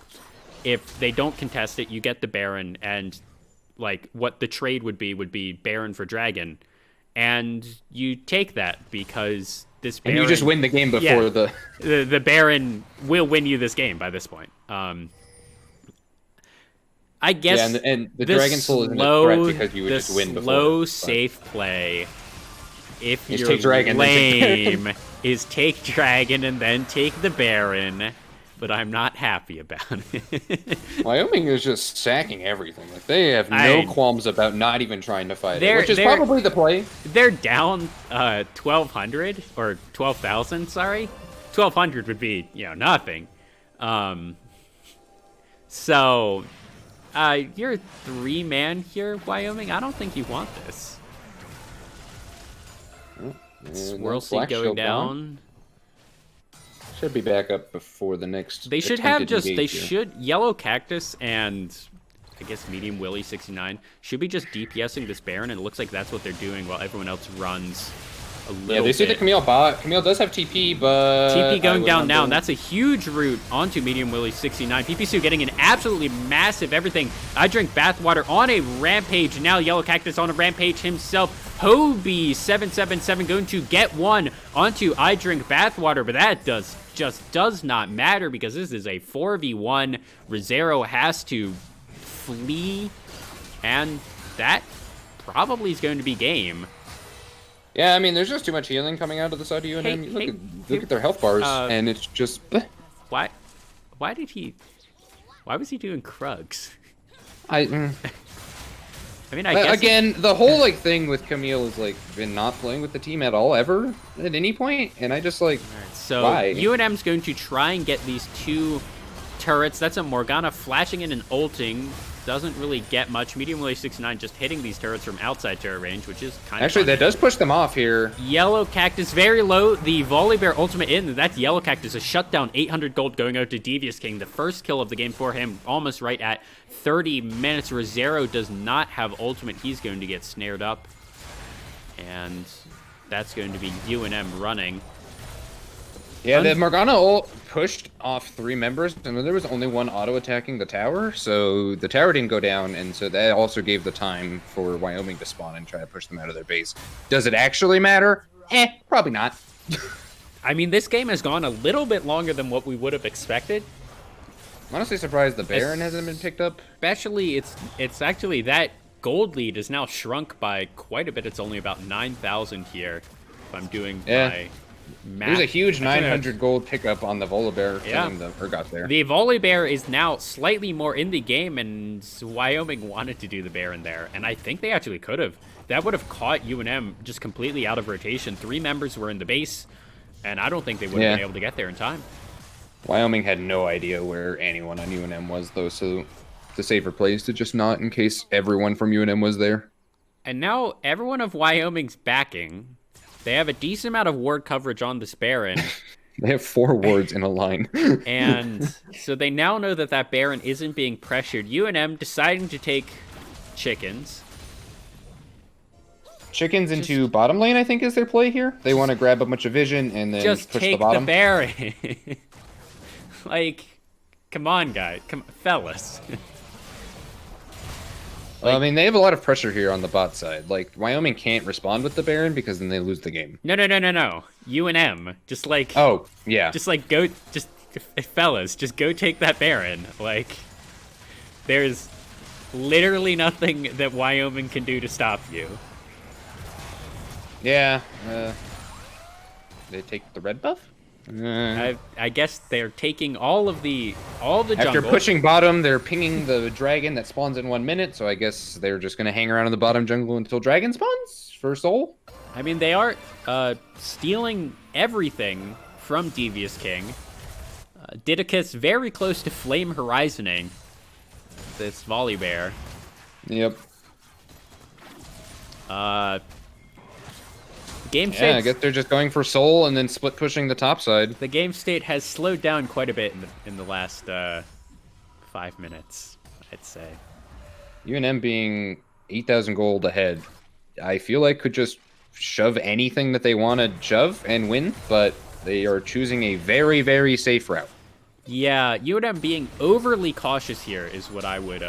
If they don't contest it, you get the Baron, and, like, what the trade would be Baron for dragon. And you take that because this Baron... And you just win the game before the Baron will win you this game by this point. I guess and the Dragon Soul isn't a threat because you would just win before. The slow, safe play, if you're lame, is take Dragon and then take the Baron. But I'm not happy about it. Wyoming is just sacking everything. Like, they have no qualms about not even trying to fight it, which is probably the play. They're down 1,200 or 12,000. Sorry, 1,200 would be nothing. So you're a 3-man here, Wyoming. I don't think you want this. Swirl Seed going down. Should be back up before the next. They should have Yellow Cactus and I guess Medium Willy 69 should be just DPSing this Baron, and it looks like that's what they're doing while everyone else runs a little Yeah, they see the bit. Camille bot. Camille does have TP, but... TP I going would down not now, go- and that's a huge route onto Medium Willie 69. PP2 getting an absolutely massive everything. I drink bathwater on a rampage. Now Yellow Cactus on a rampage himself. Hobie 777 going to get one onto I drink bathwater, but that just does not matter because this is a 4v1. Rizero has to flee, and that probably is going to be game. Yeah, I mean, there's just too much healing coming out of the side of UNM. Look at their health bars, and it's just... Why was he doing Krugs? I mean, I guess again, the whole like thing with Camille is like been not playing with the team at all ever at any point, and I just like so why? UNM's going to try and get these two turrets. That's a Morgana flashing in and ulting. Doesn't really get much. Medium Willie 69 just hitting these turrets from outside turret range, which is kind of actually that does push them off here. Yellow Cactus very low. The Volley Bear ultimate in. That's Yellow Cactus. A shutdown. 800 gold going out to Devious King. The first kill of the game for him. Almost right at 30 minutes. Rizero does not have ultimate. He's going to get snared up. And that's going to be UNM running. Yeah, the Morgana ult pushed off 3 members, and there was only one auto attacking the tower, so the tower didn't go down, and so that also gave the time for Wyoming to spawn and try to push them out of their base. Does it actually matter? Probably not. I mean, this game has gone a little bit longer than what we would have expected. I'm honestly surprised the Baron hasn't been picked up. Especially, it's actually that gold lead is now shrunk by quite a bit. It's only about 9,000 here, if I'm doing my math. There's a huge 900 gold pickup on the Volibear killing the Urgot there. The Volley Bear is now slightly more in the game, and Wyoming wanted to do the Baron there, and I think they actually could have. That would have caught UNM just completely out of rotation. 3 members were in the base, and I don't think they would have been able to get there in time. Wyoming had no idea where anyone on UNM was, though, so the safer play is to just not in case everyone from UNM was there. And now everyone of Wyoming's backing. They have a decent amount of ward coverage on this Baron. They have 4 wards in a line. And so they now know that that Baron isn't being pressured. UNM deciding to take chickens. Chickens into bottom lane, I think, is their play here. They want to grab a bunch of vision and then Just push take the bottom. Baron. Like, come on, guys. Fellas. Well, I mean, they have a lot of pressure here on the bot side. Like, Wyoming can't respond with the Baron because then they lose the game. No. UNM. Just like... Oh, yeah. Just like, go... Just... Fellas, just go take that Baron. Like, there's literally nothing that Wyoming can do to stop you. Yeah. They take the red buff? I guess they're taking all the jungle. After pushing bottom, they're pinging the dragon that spawns in 1 minute, so I guess they're just going to hang around in the bottom jungle until dragon spawns for soul. I mean, they are stealing everything from Devious King. Didicus very close to flame horizoning this Volley Bear. Yep. Game Yeah, state. I guess they're just going for soul and then split pushing the top side. The game state has slowed down quite a bit in the last 5 minutes, I'd say. UNM being 8,000 gold ahead, I feel like could just shove anything that they want to shove and win, but they are choosing a very, very safe route. Yeah, UNM being overly cautious here is what I would,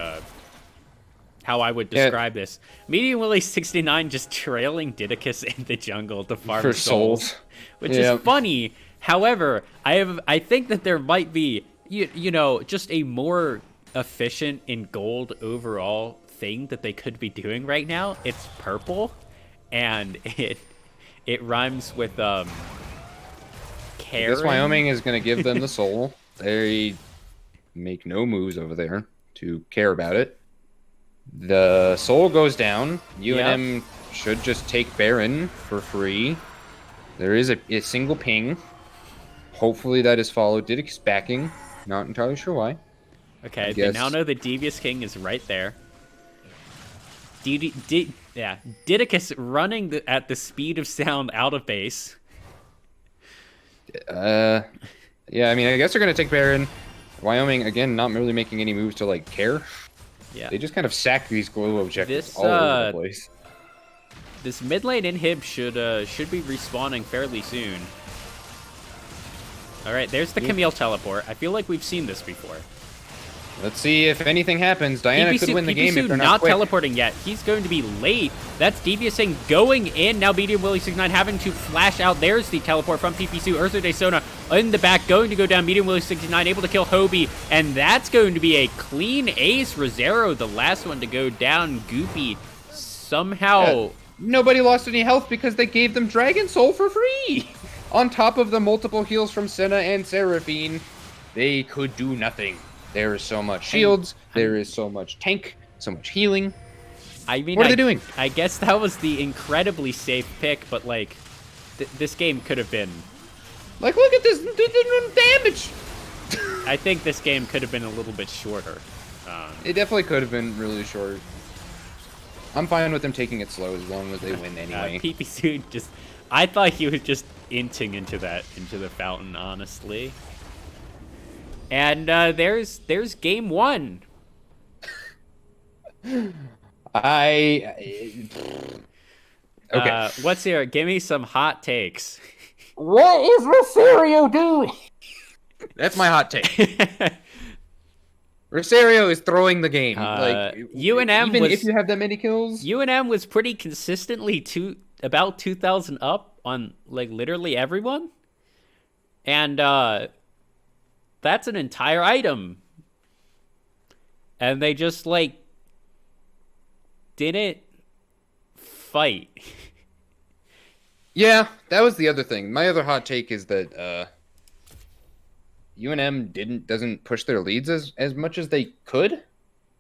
how I would describe this. Medium Willie 69 just trailing Didicus in the jungle to farm For souls, which is funny. However, I think that there might be, you know, just a more efficient in gold overall thing that they could be doing right now. It's purple, and it rhymes with Karen. I guess Wyoming is going to give them the soul. They make no moves over there to care about it. The soul goes down. UNM should just take Baron for free. There is a single ping. Hopefully that is followed. Didicus backing. Not entirely sure why. Okay, they now know the Devious King is right there. Didicus running at the speed of sound out of base. Yeah, I mean, I guess they're going to take Baron. Wyoming, again, not really making any moves to, like, care. Yeah. They just kind of sack these glow objectives all over the place. this mid lane inhib should be respawning fairly soon. All right, there's the Camille teleport. I feel like we've seen this before. Let's see if anything happens. Diana could win the game if they're not quick. Teleporting yet. He's going to be late. That's Devioussing going in. Now Medium Willie 69 having to flash out. There's the teleport from PPSU. Ursa de Sona in the back going to go down. Medium Willie 69 able to kill Hobie. And that's going to be a clean ace. Rosero, the last one to go down. Goopy somehow... Nobody lost any health because they gave them Dragon Soul for free. On top of the multiple heals from Senna and Seraphine, they could do nothing. There is so much shields, there is so much tank, so much healing. I mean, what are they doing? I guess that was the incredibly safe pick, but like, this game could have been... Like, look at this damage! I think this game could have been a little bit shorter. It definitely could have been really short. I'm fine with them taking it slow as long as they win anyway. PPC just... I thought he was just inting into the fountain, honestly. And there's game one. Okay. What's here? Give me some hot takes. What is Rosario doing? That's my hot take. Rosario is throwing the game. UNM even if you have that many kills. UNM was pretty consistently about 2,000 up on like literally everyone, and that's an entire item, and they just like didn't fight. Yeah, that was the other thing. My other hot take is that UNM doesn't push their leads as much as they could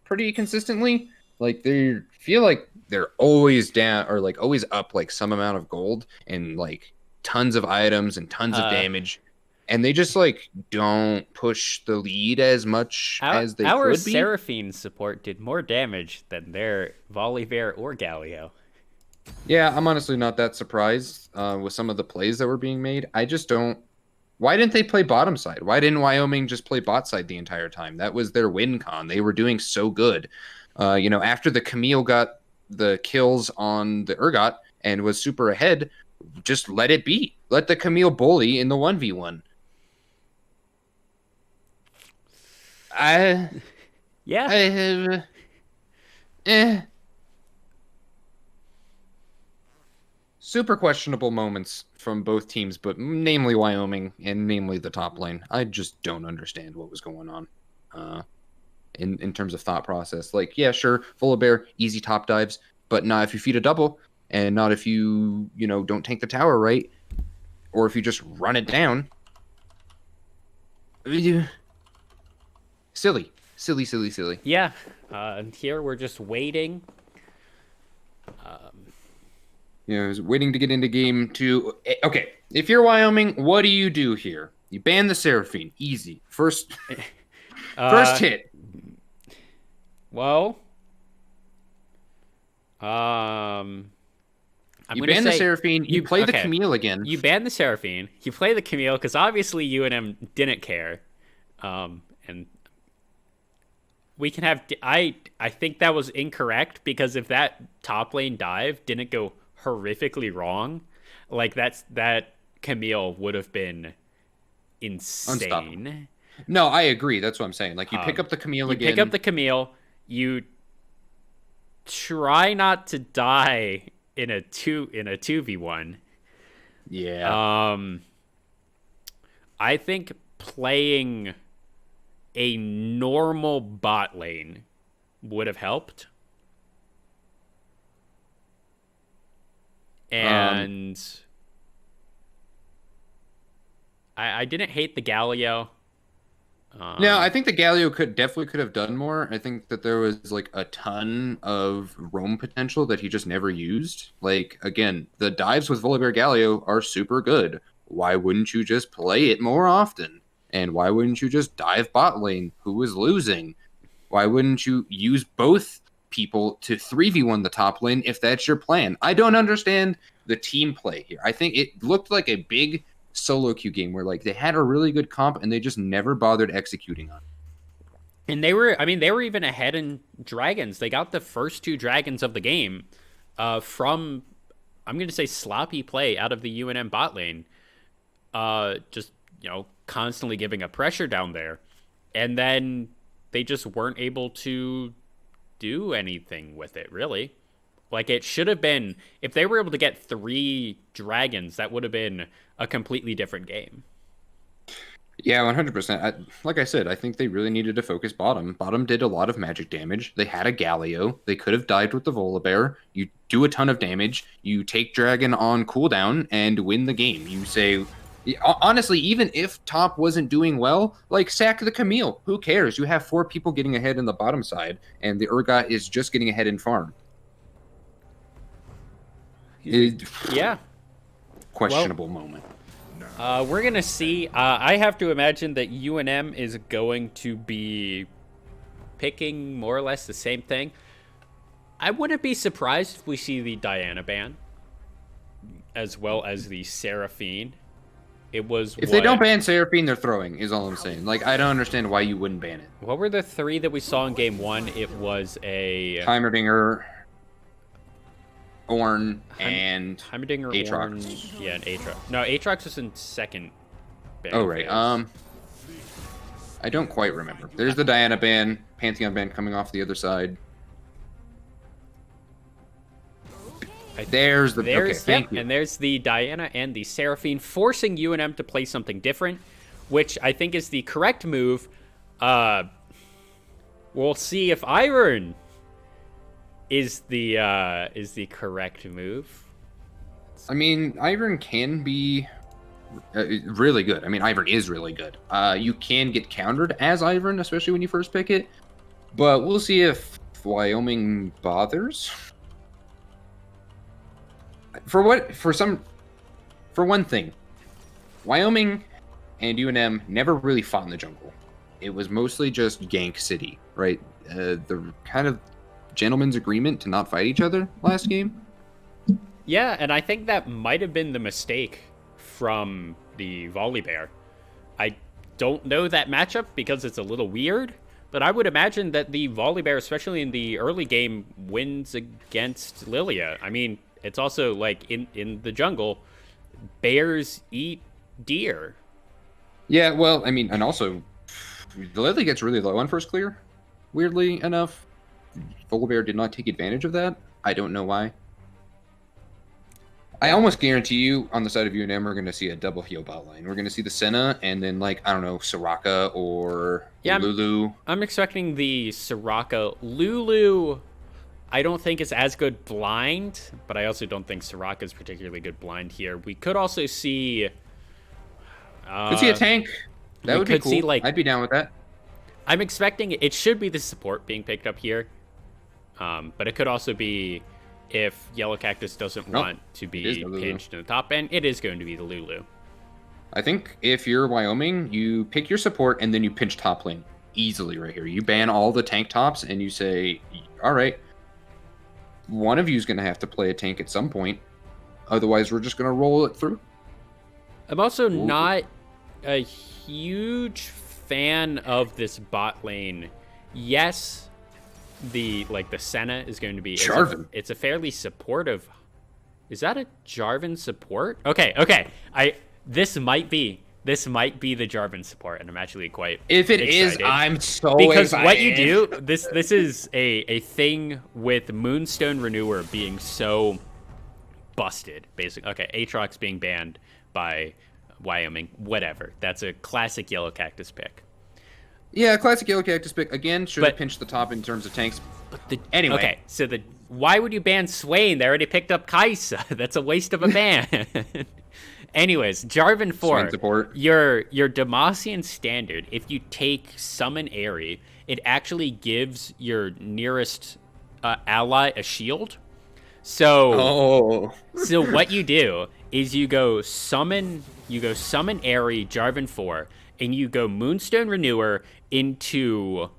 pretty consistently. Like, they feel like they're always down or like always up like some amount of gold and like tons of items and tons of damage. And they just like don't push the lead as much as they could be. Our Seraphine support did more damage than their Volibear or Galio. Yeah, I'm honestly not that surprised with some of the plays that were being made. I just don't... Why didn't they play bottom side? Why didn't Wyoming just play bot side the entire time? That was their win con. They were doing so good. After the Camille got the kills on the Urgot and was super ahead, just let it be. Let the Camille bully in the 1v1. Super questionable moments from both teams, but namely Wyoming and namely the top lane. I just don't understand what was going on in terms of thought process. Like, yeah, sure, Volibear, easy top dives, but not if you feed a double, and not if you don't tank the tower right, or if you just run it down. Silly. Yeah, and here we're just waiting. Waiting to get into game 2. Okay, if you're Wyoming, what do you do here? You ban the Seraphine. Easy. First hit. Well, you ban the Seraphine. You play the Camille again. You ban the Seraphine. You play the Camille because obviously UNM didn't care, and we can have. I think that was incorrect because if that top lane dive didn't go horrifically wrong, like that Camille would have been insane. No, I agree. That's what I'm saying. Like, you pick up the Camille again. You pick up the Camille. You try not to die in a 2v1. Yeah. I think playing a normal bot lane would have helped. And I didn't hate the Galio. No, I think the Galio could have done more. I think that there was like a ton of roam potential that he just never used. Like, again, the dives with Volibear Galio are super good. Why wouldn't you just play it more often? And why wouldn't you just dive bot lane, who is losing? Why wouldn't you use both people to 3v1 the top lane if that's your plan? I don't understand the team play here. I think it looked like a big solo queue game where like they had a really good comp and they just never bothered executing on it. And they were even ahead in dragons. They got the first 2 dragons of the game from I'm going to say sloppy play out of the UNM bot lane. Just, constantly giving a pressure down there. And then they just weren't able to do anything with it, really. Like, it should have been, if they were able to get 3 dragons, that would have been a completely different game. Yeah, 100%. Like I said, I think they really needed to focus bottom. Bottom did a lot of magic damage. They had a Galio. They could have died with the Volibear. You do a ton of damage. You take Dragon on cooldown and win the game. You say, honestly, even if top wasn't doing well, like, sack the Camille. Who cares? You have 4 people getting ahead in the bottom side, and the Urgot is just getting ahead in farm. Yeah. Questionable moment. We're going to see. I have to imagine that UNM is going to be picking more or less the same thing. I wouldn't be surprised if we see the Diana ban as well as the Seraphine. It was if they don't ban Seraphine, they're throwing, is all I'm saying. Like, I don't understand why you wouldn't ban it. What were the 3 that we saw in game 1? It was a Heimerdinger, Ornn, and Heimerdinger, Aatrox. Ornn, yeah, and Aatrox. No, Aatrox was in second ban. Oh, right. phase. I don't quite remember. There's the Diana ban, Pantheon ban coming off the other side. Okay, thank you. And there's the Diana and the Seraphine, forcing UNM to play something different, which I think is the correct move. We'll see if Iron is the correct move. I mean, Ivern can be really good. I mean, Ivern is really good. You can get countered as Ivern, especially when you first pick it. But we'll see if Wyoming bothers. For one thing, Wyoming and UNM never really fought in the jungle. It was mostly just gank city, right? The kind of gentleman's agreement to not fight each other last game. Yeah, and I think that might have been the mistake from the Volibear. I don't know that matchup because it's a little weird, but I would imagine that the Volibear, especially in the early game, wins against Lilia. I mean, it's also like in the jungle, bears eat deer. Yeah, well, I mean, and also, the Lilia gets really low on first clear, weirdly enough. Volibear did not take advantage of that. I don't know why. I almost guarantee you on the side of UNM we're going to see a double heal bot lane. We're going to see the Senna and then, like, I don't know, Soraka or Lulu. I'm expecting the Soraka. Lulu, I don't think is as good blind, but I also don't think Soraka is particularly good blind here. We could also see... could see a tank. That would be cool. See, I'd be down with that. I'm expecting it should be the support being picked up here. But it could also be if Yellow Cactus doesn't want to be pinched in the top end, it is going to be the Lulu. I think if you're Wyoming, you pick your support and then you pinch top lane easily right here. You ban all the tank tops and you say, all right, one of you is going to have to play a tank at some point. Otherwise, we're just going to roll it through. I'm also not a huge fan of this bot lane. Yes, the Senna is going to be Jarvan. It's a fairly supportive. Is that a Jarvan support? Okay. This might be the Jarvan support, and I'm actually quite if it excited. is, I'm so because excited. What you do this is a thing with Moonstone Renewer being so busted. Basically, okay, Aatrox being banned by Wyoming, whatever. That's a classic Yellow Cactus pick. Yeah, classic Yellow Cactus pick. Again, should have pinched the top in terms of tanks. Anyway. Okay, so why would you ban Swain? They already picked up Kaisa. That's a waste of a ban. Anyways, Jarvan 4, your Demacian standard, if you take Summon Airy, it actually gives your nearest ally a shield. So what you do is you go summon Airy, Jarvan 4, and you go Moonstone Renewer into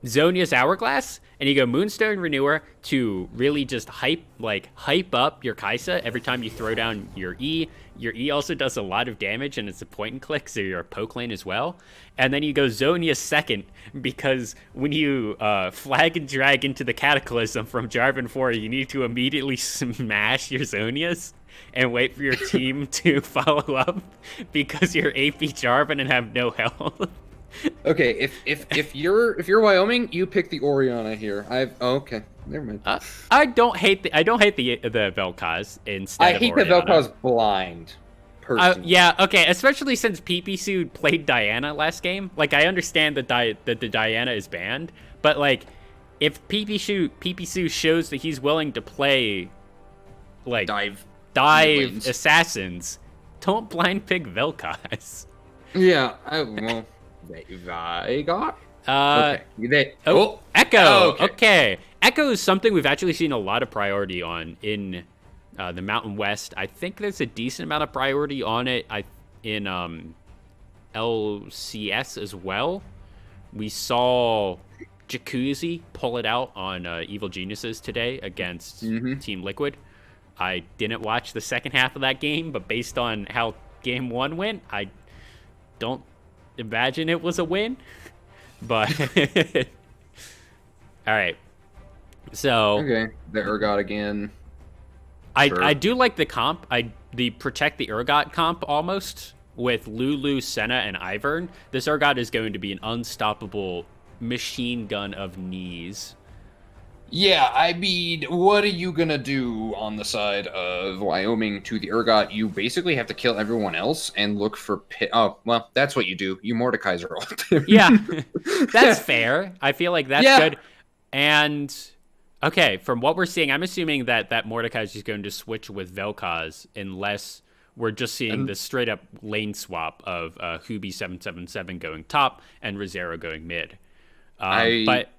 Zonia's Hourglass, and you go Moonstone Renewer to really just hype up your Kaisa every time you throw down your E. Your E also does a lot of damage, and it's a point and click, so you're a poke lane as well. And then you go Zonia second, because when you flag and drag into the Cataclysm from Jarvan 4, you need to immediately smash your Zonias and wait for your team to follow up, because you're AP Jarvan and have no health. Okay, if you're Wyoming, you pick the Orianna here. Okay, never mind. I don't hate the Vel'Koz instead. I hate of Orianna. the Vel'Koz blind. Personally. Yeah, okay, especially since PPSU played Diana last game. Like, I understand that the Diana is banned, but like, if PPSU shows that he's willing to play, like dive assassins, don't blind pick Vel'Koz. Yeah, well. Veigar? Okay. Echo. Oh, okay. Echo is something we've actually seen a lot of priority on in the Mountain West. I think there's a decent amount of priority on it in LCS as well. We saw Jacuzzi pull it out on Evil Geniuses today against Team Liquid. I didn't watch the second half of that game, but based on how game 1 went, I don't imagine it was a win, but all right. So okay, the Urgot again. Sure. I do like the comp. The protect the Urgot comp almost with Lulu, Senna, and Ivern. This Urgot is going to be an unstoppable machine gun of knees. Yeah, I mean, what are you gonna do on the side of Wyoming to the Urgot? You basically have to kill everyone else and look for Oh, well, that's what you do. You Mordekaiser ult. Yeah, that's fair. I feel like that's good. And, okay, from what we're seeing, I'm assuming that Mordekaiser is going to switch with Vel'Koz unless we're just seeing the straight-up lane swap of Hubi777 going top and Rizero going mid. But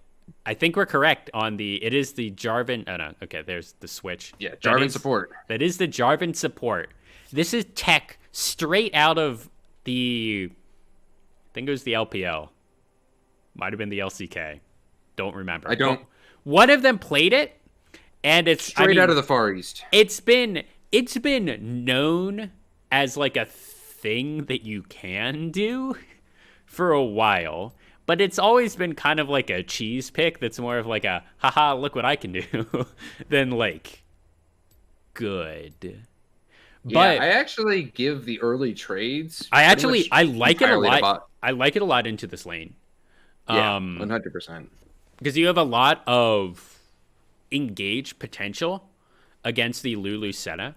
I think we're correct on it is the Jarvan. Oh, no. Okay, there's the switch. Yeah, Jarvan support. That is the Jarvan support. This is tech straight out of I think it was the LPL. Might have been the LCK. Don't remember. I don't. One of them played it, and it's straight out of the Far East. It's been known as like a thing that you can do for a while. But it's always been kind of like a cheese pick that's more of like a, haha, look what I can do, than like, good. Yeah, but I actually give the early trades. I like it a lot. I like it a lot into this lane. Yeah, 100%. Because you have a lot of engage potential against the Lulu Senna.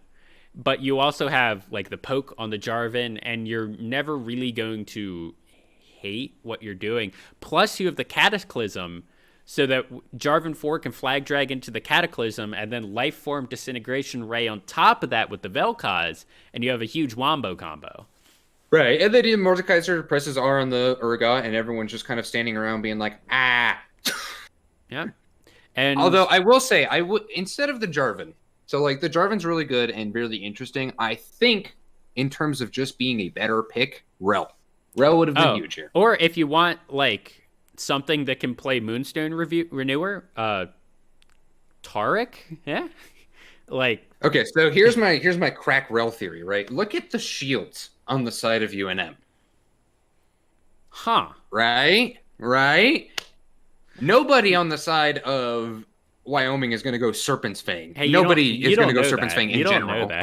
But you also have like the poke on the Jarvan, and you're never really going to hate what you're doing. Plus you have the Cataclysm, so that Jarvan 4 can flag drag into the Cataclysm, and then Life Form Disintegration Ray on top of that with the Vel'Koz, and you have a huge wombo combo. Right, and then Mordekaiser presses R on the Urgot, and everyone's just kind of standing around being like, ah. Yeah. And although I will say, I would, instead of the Jarvan, so like the Jarvan's really good and really interesting, I think in terms of just being a better pick, Rel would have been huge here. Or if you want like something that can play Moonstone Renewer, Taric, yeah. Like, okay, so here's my crack Rel theory, right? Look at the shields on the side of UNM. Huh. Right? Nobody on the side of Wyoming is going to go Serpent's Fang. Hey, nobody is going to go Serpent's Fang in general. You don't know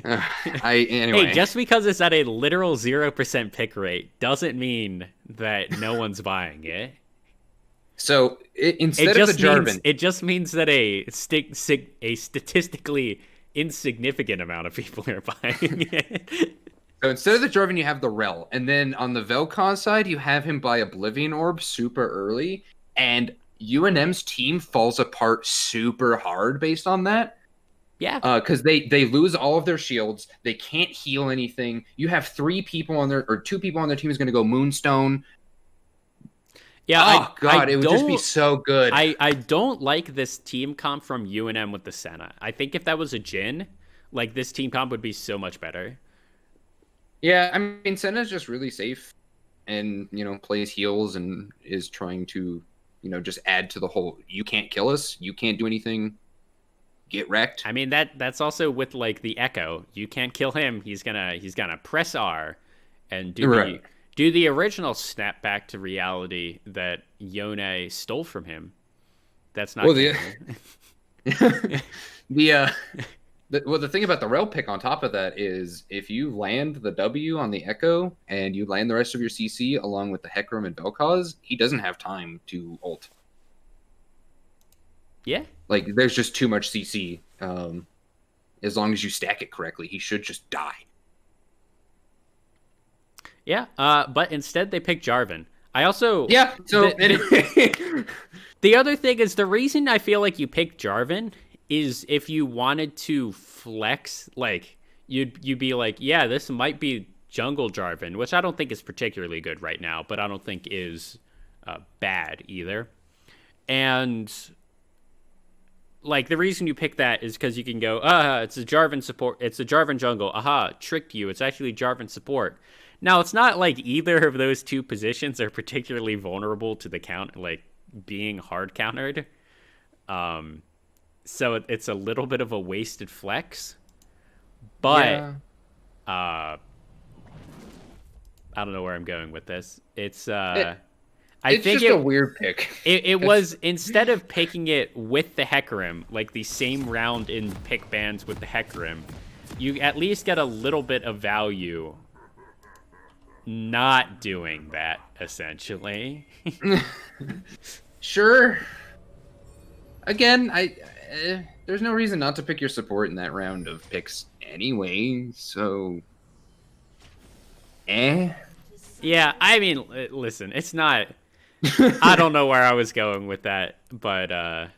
that. Anyway. Hey, just because it's at a literal 0% pick rate doesn't mean that no one's buying it. So instead of the Jarvan, it just means that a statistically insignificant amount of people are buying it. So instead of the Jarvan, you have the Rel, and then on the Vel'Koz side, you have him buy Oblivion Orb super early, and UNM's team falls apart super hard based on that. Yeah. Because they lose all of their shields. They can't heal anything. You have 2 people on their team is going to go Moonstone. Yeah. God, it would just be so good. I don't like this team comp from UNM with the Senna. I think if that was a Jhin, like this team comp would be so much better. Yeah, I mean, Senna's just really safe and, plays heals and is trying to, just add to the whole, you can't kill us, you can't do anything, get wrecked. I mean, that's also with like the Echo. You can't kill him. He's gonna press R and do the original snap back to reality that Yone stole from him. That's not the thing about the rail pick on top of that is if you land the W on the Echo and you land the rest of your CC along with the Hecarim and Vel'Koz, he doesn't have time to ult. Yeah. Like, there's just too much CC. As long as you stack it correctly, he should just die. Yeah, but instead they picked Jarvan. I also... Yeah, so anyway. The other thing is, the reason I feel like you picked Jarvan is if you wanted to flex, like, you'd be like, yeah, this might be jungle Jarvan, which I don't think is particularly good right now, but I don't think is bad either. And... like, the reason you pick that is because you can go, it's a Jarvan support, it's a Jarvan jungle, tricked you, it's actually Jarvan support. Now, it's not like either of those two positions are particularly vulnerable to the being hard countered. So it's a little bit of a wasted flex. But, I don't know where I'm going with this. It's, It's just a weird pick. It was, instead of picking it with the Hecarim, like the same round in pick bands with the Hecarim, you at least get a little bit of value not doing that, essentially. Sure. Again, there's no reason not to pick your support in that round of picks anyway, so... Yeah, I mean, listen, it's not... I don't know where I was going with that, but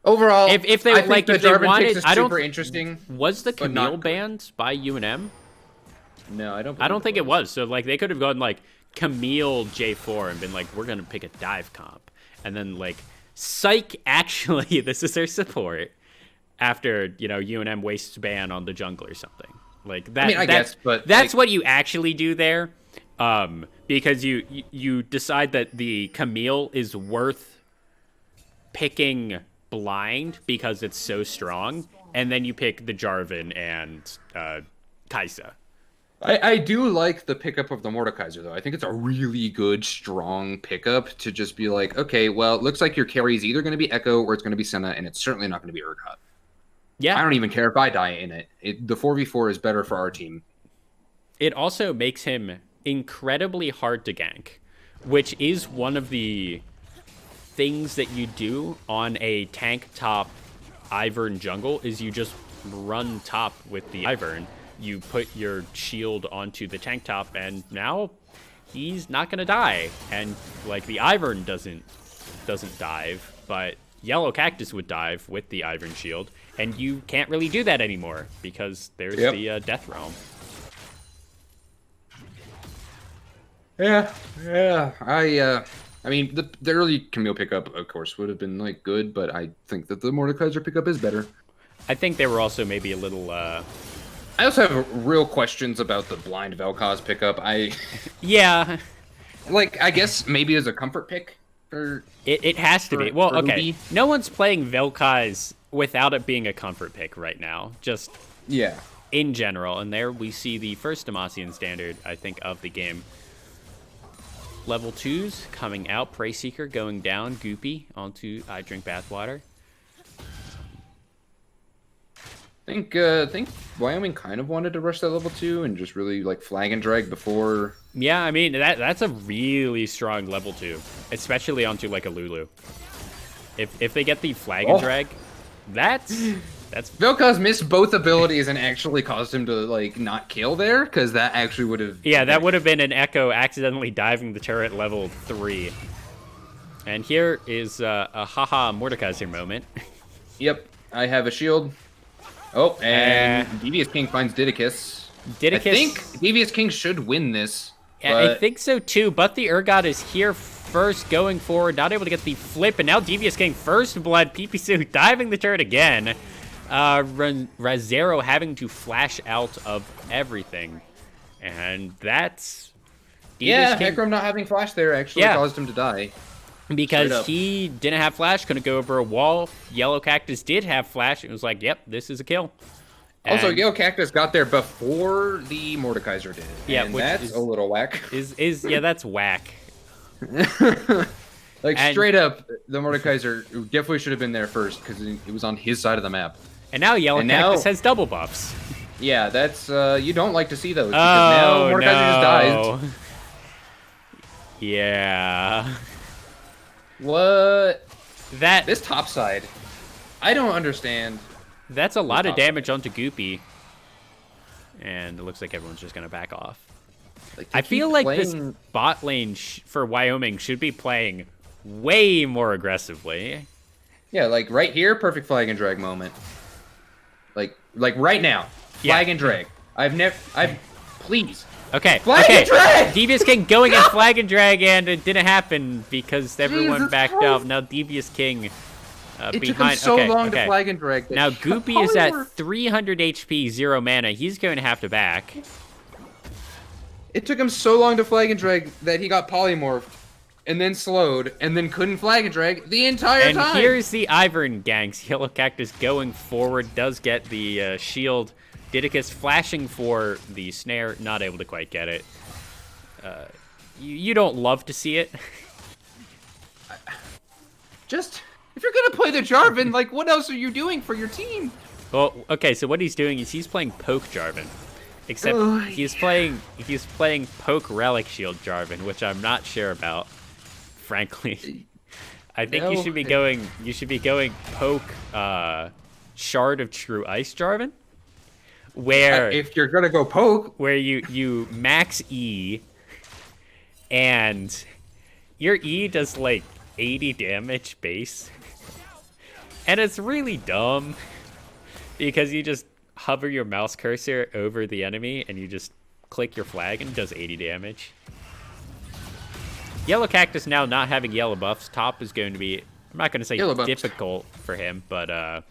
overall, if they I like, think if the they Jarvan wanted, picks is I don't. Super interesting. Was the Camille banned by UNM? No, I don't. I don't think it was. So like, they could have gone like Camille J4 and been like, we're gonna pick a dive comp, and then like, psych, actually, this is their support. After UNM wastes ban on the jungle or something like that. I mean, I guess, but that's what you actually do there. Because you decide that the Camille is worth picking blind because it's so strong, and then you pick the Jarvan and Kai'Sa. I do like the pickup of the Mordekaiser, though. I think it's a really good, strong pickup to just be like, okay, well, it looks like your carry is either going to be Echo or it's going to be Senna, and it's certainly not going to be Urgot. Yeah. I don't even care if I die in it. The 4v4 is better for our team. It also makes him incredibly hard to gank, which is one of the things that you do on a tank top Ivern jungle, is you just run top with the Ivern. You put your shield onto the tank top, and now he's not gonna die. And like, the Ivern doesn't dive, but Yellow Cactus would dive with the Ivern shield, and you can't really do that anymore because there's the Death Realm. Yeah. I mean, the early Camille pickup, of course, would have been like good, but I think that the Mordekaiser pickup is better. I think they were also maybe a little. I also have real questions about the blind Vel'Koz pickup. Yeah. Like, I guess maybe as a comfort pick. It has to be. Well, okay. No one's playing Vel'Koz without it being a comfort pick right now. Just in general, and there we see the first Demacian standard, I think, of the game. Level 2s coming out. Prey Seeker going down. Goopy onto I Drink Bathwater. I think Wyoming kind of wanted to rush that level 2 and just really like flag and drag before. Yeah, I mean that's a really strong level 2, especially onto like a Lulu. If they get the flag and drag, that's Vel'Koz missed both abilities and actually caused him to like not kill there, because that actually would have. Yeah, that would have been an Echo accidentally diving the turret level 3. And here is a haha Mordekaiser moment. Yep, I have a shield. Oh, and Devious King finds Didicus. I think Devious King should win this. Yeah, I think so too, but the Urgot is here first, going forward, not able to get the flip, and now Devious King first blood, Pipisu diving the turret again. Razero having to flash out of everything. And that's... Hecarim not having flash there actually caused him to die. because he didn't have flash, couldn't go over a wall. Yellow Cactus did have flash. It was like, yep, this is a kill. Also, Yellow Cactus got there before the Mordekaiser did. Yeah, and that's a little whack. Yeah, that's whack. Like, straight up, the Mordekaiser definitely should have been there first because it was on his side of the map. And now Yellow Cactus has double buffs. Yeah, that's you don't like to see those because now Mordekaiser just dies. Yeah. What? That this top side, I don't understand. That's a lot of damage onto Goopy, and it looks like everyone's just gonna back off. Like, I feel like this bot lane for Wyoming should be playing way more aggressively. Yeah, like right here, perfect flag and drag moment. Like right now, flag and drag. Please. Okay. Flag and drag! Devious King going in flag and drag, and it didn't happen because everyone backed up. Now Devious King it took him so long to flag and drag. Now Goopy is at 300 HP, 0 mana. He's going to have to back. It took him so long to flag and drag that he got polymorphed, and then slowed, and then couldn't flag and drag the entire time. And here's the Ivern ganks. Yellow Cactus going forward, does get the shield. Didicus flashing for the snare, not able to quite get it. You don't love to see it. Just, if you're gonna play the Jarvan, like, what else are you doing for your team? Well, okay, so what he's doing is he's playing Poke Jarvan. Except he's playing Poke Relic Shield Jarvan, which I'm not sure about, frankly. I think you should be going Poke Shard of True Ice Jarvan. Where if you're gonna go poke, where you max E, and your E does like 80 damage base, and it's really dumb because you just hover your mouse cursor over the enemy and you just click your flag and it does 80 damage. Yellow Cactus now not having yellow buffs. Top is going to be, I'm not going to say difficult for him, but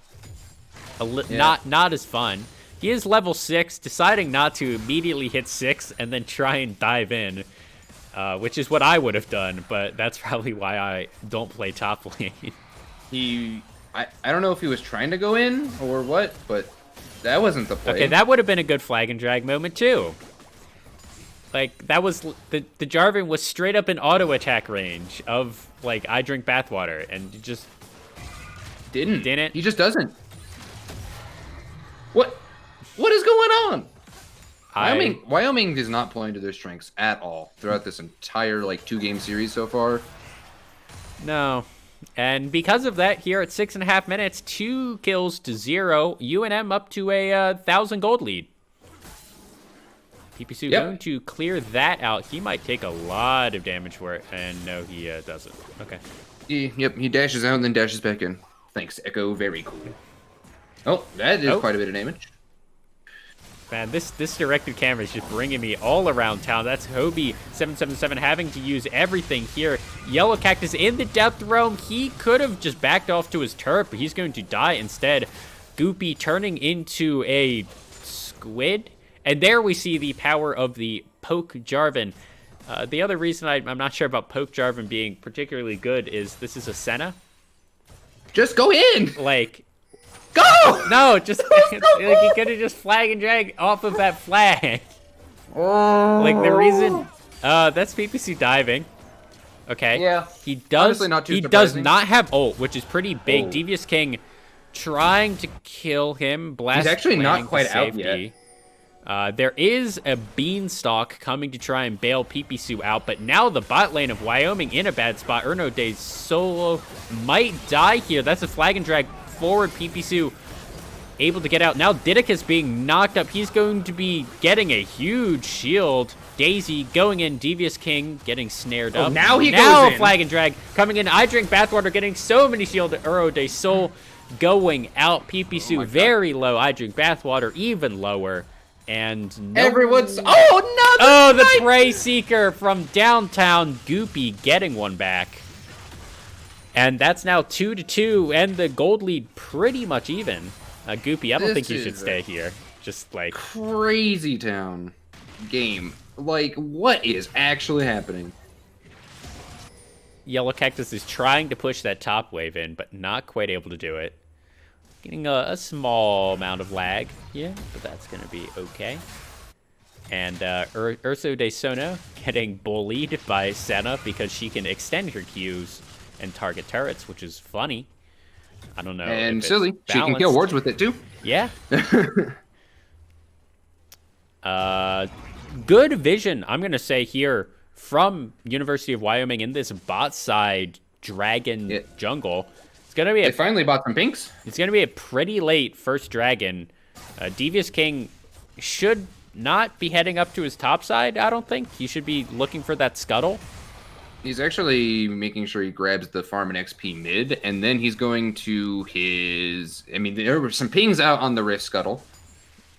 not as fun. He is level 6, deciding not to immediately hit 6 and then try and dive in, which is what I would have done, but that's probably why I don't play top lane. I don't know if he was trying to go in or what, but that wasn't the play. Okay, that would have been a good flag and drag moment too. Like, that was, the Jarvan was straight up in auto attack range of, like, I drink bathwater, and you just didn't. He just doesn't. What is going on? Wyoming is not playing to their strengths at all throughout this entire, like, 2-game series so far. No. And because of that, here at 6.5 minutes, 2 kills to 0, UNM up to a 1,000 gold lead. PPC going to clear that out. He might take a lot of damage for it, and no, he doesn't. Okay. He dashes out and then dashes back in. Thanks, Echo. Very cool. Oh, that is quite a bit of damage. Man, this directed camera is just bringing me all around town. That's Hobie777 having to use everything here. Yellow Cactus in the Death Realm. He could have just backed off to his turret, but he's going to die instead. Goopy turning into a squid. And there we see the power of the Poke Jarvan. The other reason I'm not sure about Poke Jarvan being particularly good is this is a Senna. Just go in! Like... Go! No, just like you could have just flag and drag off of that flag. Like the reason that's PPC diving. Okay. Yeah. He does not too he surprising. does not have ult, which is pretty big. Devious King trying to kill him. Blast. He's actually not quite out yet. There is a Beanstalk coming to try and bail PPC out, but now the bot lane of Wyoming in a bad spot. Erno Days solo might die here. That's a flag and drag forward. PPC able to get out. Now Didicus being knocked up. He's going to be getting a huge shield. Daisy going in. Devious King getting snared up. Now he goes in. Flag and drag coming in. I drink bathwater getting so many shield. Uro de Sol going out. PPC very low. I drink bathwater even lower. And everyone's the Prey Seeker from downtown. Goopy getting one back. And that's now 2-2, and the gold lead pretty much even. Goopy, I don't think you should stay here. Just like crazy town game. Like, what is actually happening? Yellow Cactus is trying to push that top wave in, but not quite able to do it. Getting a small amount of lag here, but that's going to be okay. And Urso de Sono getting bullied by Senna because she can extend her Qs and target turrets, which is funny. I don't know. And silly. She can kill wards with it, too. Yeah. Good vision, I'm going to say here, from University of Wyoming in this bot side dragon jungle. It's going to be They finally bought some pinks. It's going to be a pretty late first dragon. Devious King should not be heading up to his top side, I don't think. He should be looking for that scuttle. He's actually making sure he grabs the farm and XP mid, and then he's going to his... I mean, there were some pings out on the Rift Scuttle.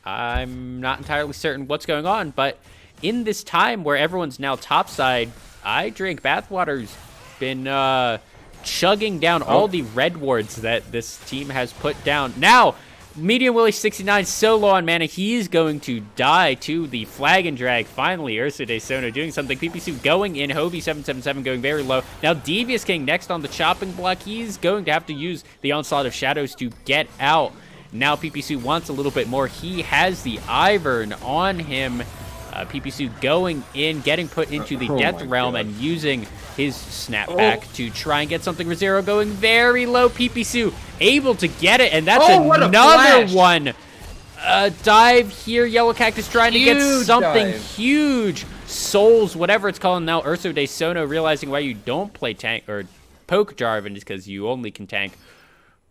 I'm not entirely certain what's going on, but in this time where everyone's now topside, I Drink Bathwater's been chugging down all the red wards that this team has put down. Now, Medium Willie 69 so low on mana, he's going to die to the flag and drag. Finally, Ursa de Sono doing something. PPC going in, Hobie 777 going very low. Now, Devious King next on the chopping block. He's going to have to use the Onslaught of Shadows to get out. Now, PPC wants a little bit more. He has the Ivern on him. PPC going in, getting put into the Death Realm and using his snapback to try and get something. Rozero going very low. PPC able to get it, and that's another one. Dive here. Yellow Cactus trying to get something huge. Souls, whatever it's called now. Urso de Sono realizing why you don't play tank or poke Jarvan is because you only can tank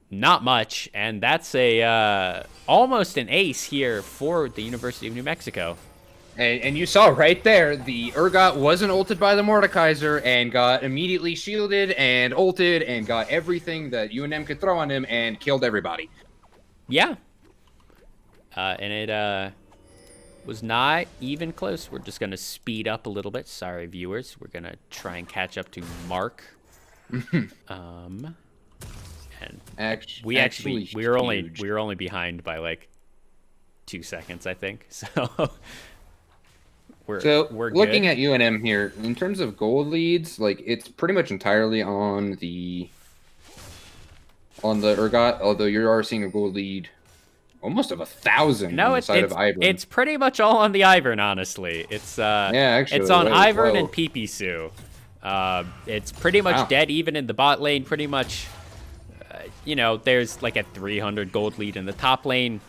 not much, and that's a almost an ace here for the University of New Mexico. And you saw right there, the Urgot wasn't ulted by the Mordekaiser and got immediately shielded and ulted and got everything that UNM could throw on him and killed everybody. Yeah. And it was not even close. We're just going to speed up a little bit. Sorry, viewers. We're going to try and catch up to Mark. And we were only behind by like 2 seconds, I think. So we're looking at UNM here in terms of gold leads, like it's pretty much entirely on the Urgot, although you are seeing a gold lead almost of 1,000 on the side of Ivern. It's pretty much all on the Ivern, honestly. It's actually, it's on Ivern and Pipisu. It's pretty much dead even in the bot lane. Pretty much, there's like a 300 gold lead in the top lane.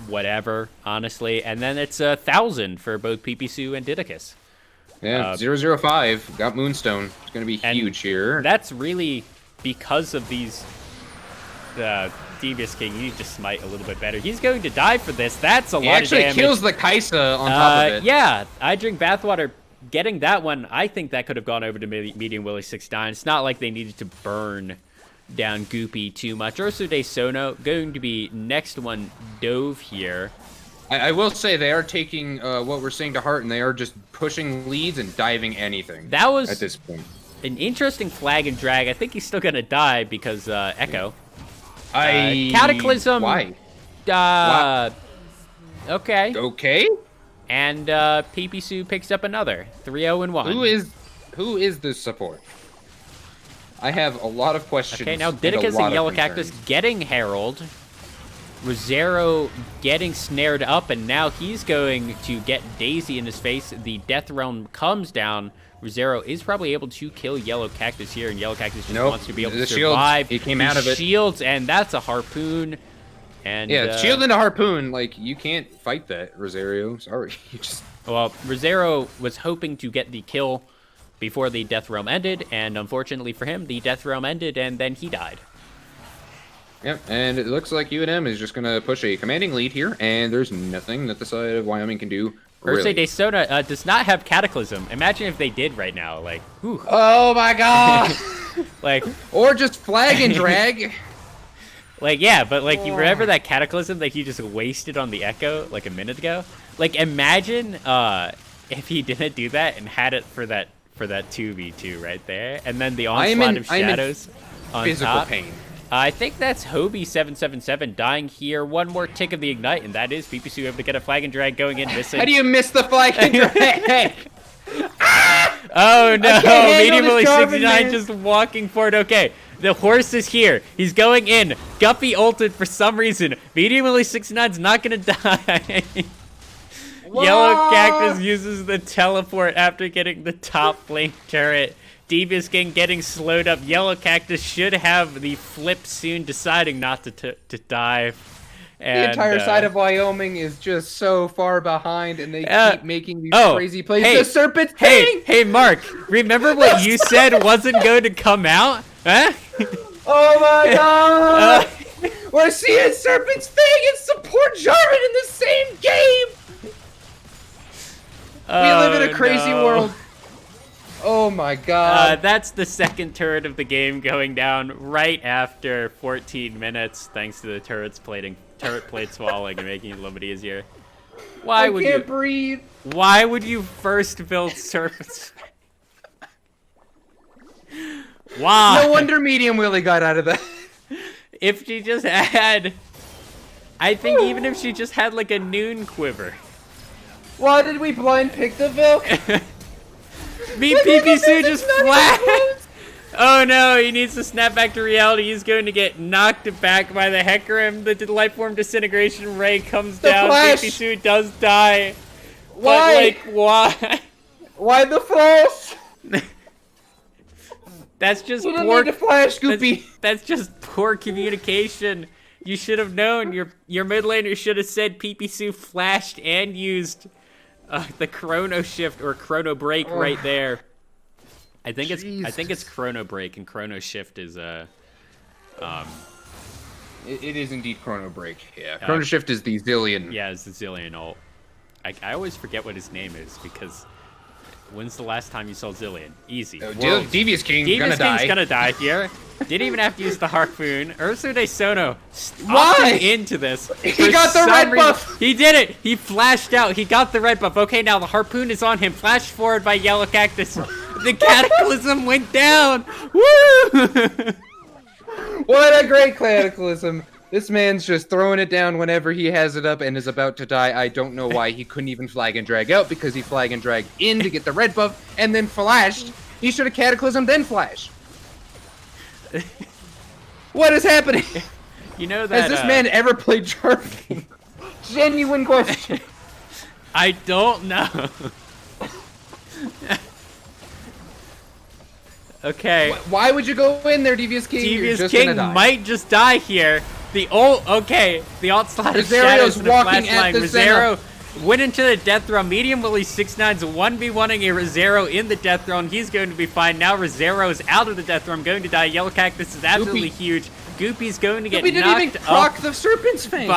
Whatever, honestly. And then it's 1,000 for both Pipisu and Didicus. Yeah, 005 got Moonstone. It's going to be huge here. That's really because of these... Devious King, you need to smite a little bit better. He's going to die for this. That's a lot of damage. He actually kills the Kaisa on top of it. Yeah, I Drink Bathwater. Getting that one, I think that could have gone over to Medium Willie 69. It's not like they needed to burn down Goopy too much. Urso de Sono going to be next one dove here. I will say they are taking what we're saying to heart, and they are just pushing leads and diving anything. That was at this point an interesting flag and drag. I think he's still gonna die because Echo. Cataclysm. Why? Okay. Okay. And Pipisu picks up another 3-0-1. Who is this support? I have a lot of questions. Okay, now Didicus and Yellow Cactus getting Herald. Rozero getting snared up, and now he's going to get Daisy in his face. The Death Realm comes down. Rozero is probably able to kill Yellow Cactus here, and Yellow Cactus just wants to be able to survive. He came out of it. Shields, and that's a harpoon. And yeah, shield into harpoon. Like, you can't fight that, Rozero. Sorry. Well, Rozero was hoping to get the kill before the Death Realm ended, and unfortunately for him, the Death Realm ended, and then he died. Yep, and it looks like UNM is just going to push a commanding lead here, and there's nothing that the side of Wyoming can do. Ursa de Sono does not have Cataclysm. Imagine if they did right now, like, whew. Oh my god! Like, or just flag and drag. Like, yeah, but like, you remember that Cataclysm that he just wasted on the Echo like a minute ago? Like, imagine if he didn't do that and had it for that 2v2 right there, and then the Onslaught of Shadows on physical top. Pain. I think that's Hobie777 dying here. One more tick of the Ignite, and that is PPC able to get a flag and drag going in, missing. How do you miss the flag and drag? Oh no, can't handle Medium this Willie Jarvan, 69 man. just walking forward. Okay, the horse is here. He's going in. Guppy ulted for some reason. Medium Willie 69's not gonna die. Yellow Cactus uses the teleport after getting the top lane turret. Devious King getting slowed up. Yellow Cactus should have the flip soon, deciding not to dive. And, The entire side of Wyoming is just so far behind, and they keep making these crazy plays. Hey, the serpent thing! Hey, Mark, remember what you said wasn't going to come out? Huh? Oh my god! We're seeing Serpent's thing and support Jarvan in the same game! We live in a crazy world. Oh my god. That's the second turret of the game going down right after 14 minutes, thanks to the turret plate swallowing and making it a little bit easier. I can't breathe. Why would you first build Serpent's? Why? No wonder Medium Willie got out of that. If she just had... I think even if she just had like a noon quiver. Why did we blind pick the Vilk? PP just flashed. Oh no, he needs to snap back to reality. He's going to get knocked back by the Hecarim. The life form disintegration ray comes down. PP does die. Why? But, like, why? Why the flash? That's just You didn't poor. need to flash, Goopy. That's just poor communication. You should have known. Your mid laner should have said PP flashed and used the chrono shift or chrono break right there. I think it's chrono break, and chrono shift is It is indeed chrono break. Yeah. Chrono shift is the Zillion. Yeah, it's the Zillion ult. I always forget what his name is because when's the last time you saw Zillion? Easy. Devious King Devious gonna King's die. gonna die here. Didn't even have to use the harpoon. Ursude Sono Why? opted into this. He got the red buff. He did it. He flashed out. He got the red buff. Okay, now the harpoon is on him. Flashed forward by Yellow Cactus. The Cataclysm went down. Woo! What a great Cataclysm. This man's just throwing it down whenever he has it up and is about to die. I don't know why he couldn't even flag and drag out, because he flag and dragged in to get the red buff and then flashed. He should have Cataclysm then flash. What is happening? You know that. Has this man ever played Jarvan? Genuine question. I don't know. Okay. Why would you go in there, Devious King? Devious King might just die here. The ult, okay. The ult slot of Rosario's shadows and the walking flash at line. the Rosario went into the death throne. Medium Willie 69's 1v1ing a Rosario in the death throne. He's going to be fine. Now Rosario is out of the death throne, going to die. Yellow Cactus is absolutely huge. Goopy's going to get knocked didn't even proc the Serpent's Fang.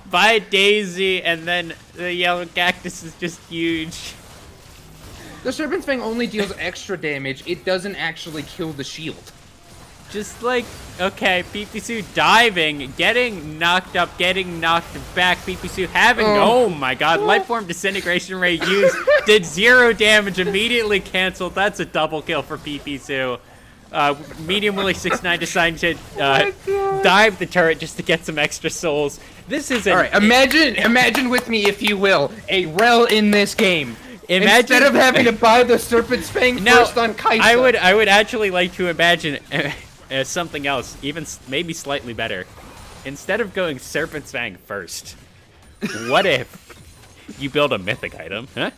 by Daisy, and then the Yellow Cactus is just huge. The Serpent's Fang only deals extra damage. It doesn't actually kill the shield. Just like, okay, PP diving, getting knocked up, getting knocked back. PP having, oh my god, life form disintegration ray used, did 0 damage, immediately canceled. That's a double kill for PP. Medium Willie 69 deciding to dive the turret just to get some extra souls. This is Alright, imagine with me, if you will, a rel in this game. Instead of having to buy the Serpent's Fang first on Kaisa. I would actually like to imagine something else, even maybe slightly better. Instead of going Serpent's Fang first, what if you build a mythic item, huh?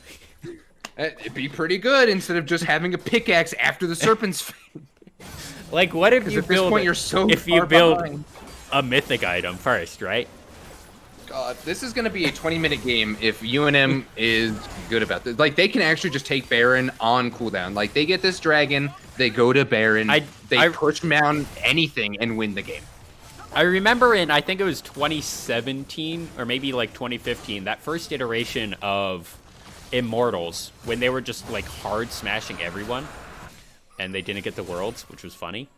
It'd be pretty good instead of just having a pickaxe after the Serpent's Fang. Like, what if you at this build? point, you're so if you far build behind. a mythic item first, right? God, this is going to be a 20-minute game if UNM is good about this. Like, they can actually just take Baron on cooldown. Like, they get this dragon, they go to Baron, they push down anything and win the game. I remember in, I think it was 2017 or maybe like 2015, that first iteration of Immortals, when they were just like hard smashing everyone and they didn't get the worlds, which was funny.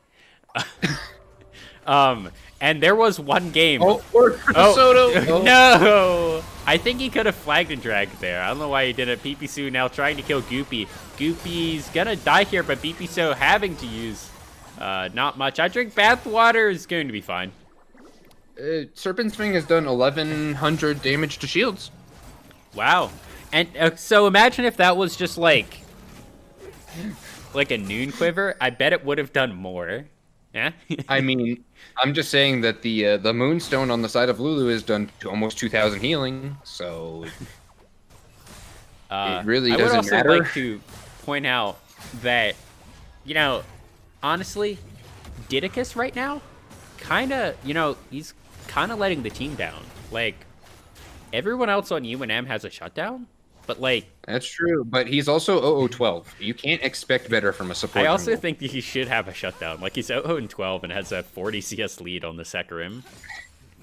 And there was one game. Soto. No! I think he could have flagged and dragged there. I don't know why he didn't. PP now trying to kill Goopy. Goopy's gonna die here, but PP having to use not much. I drink bathwater is going to be fine. Serpent's Fang has done 1100 damage to shields. Wow. And so imagine if that was just like like a noon quiver, I bet it would have done more. Yeah. I mean, I'm just saying that the moonstone on the side of Lulu has done almost 2,000 healing, so it really I would doesn't also matter. like to point out that, honestly, Didicus right now, kind of, he's kind of letting the team down. Like, everyone else on UNM has a shutdown, but, like... That's true, but he's also 0012. You can't expect better from a support I also jungle. think that he should have a shutdown. Like, he's 0-12 and has a 40 CS lead on the Sekirim.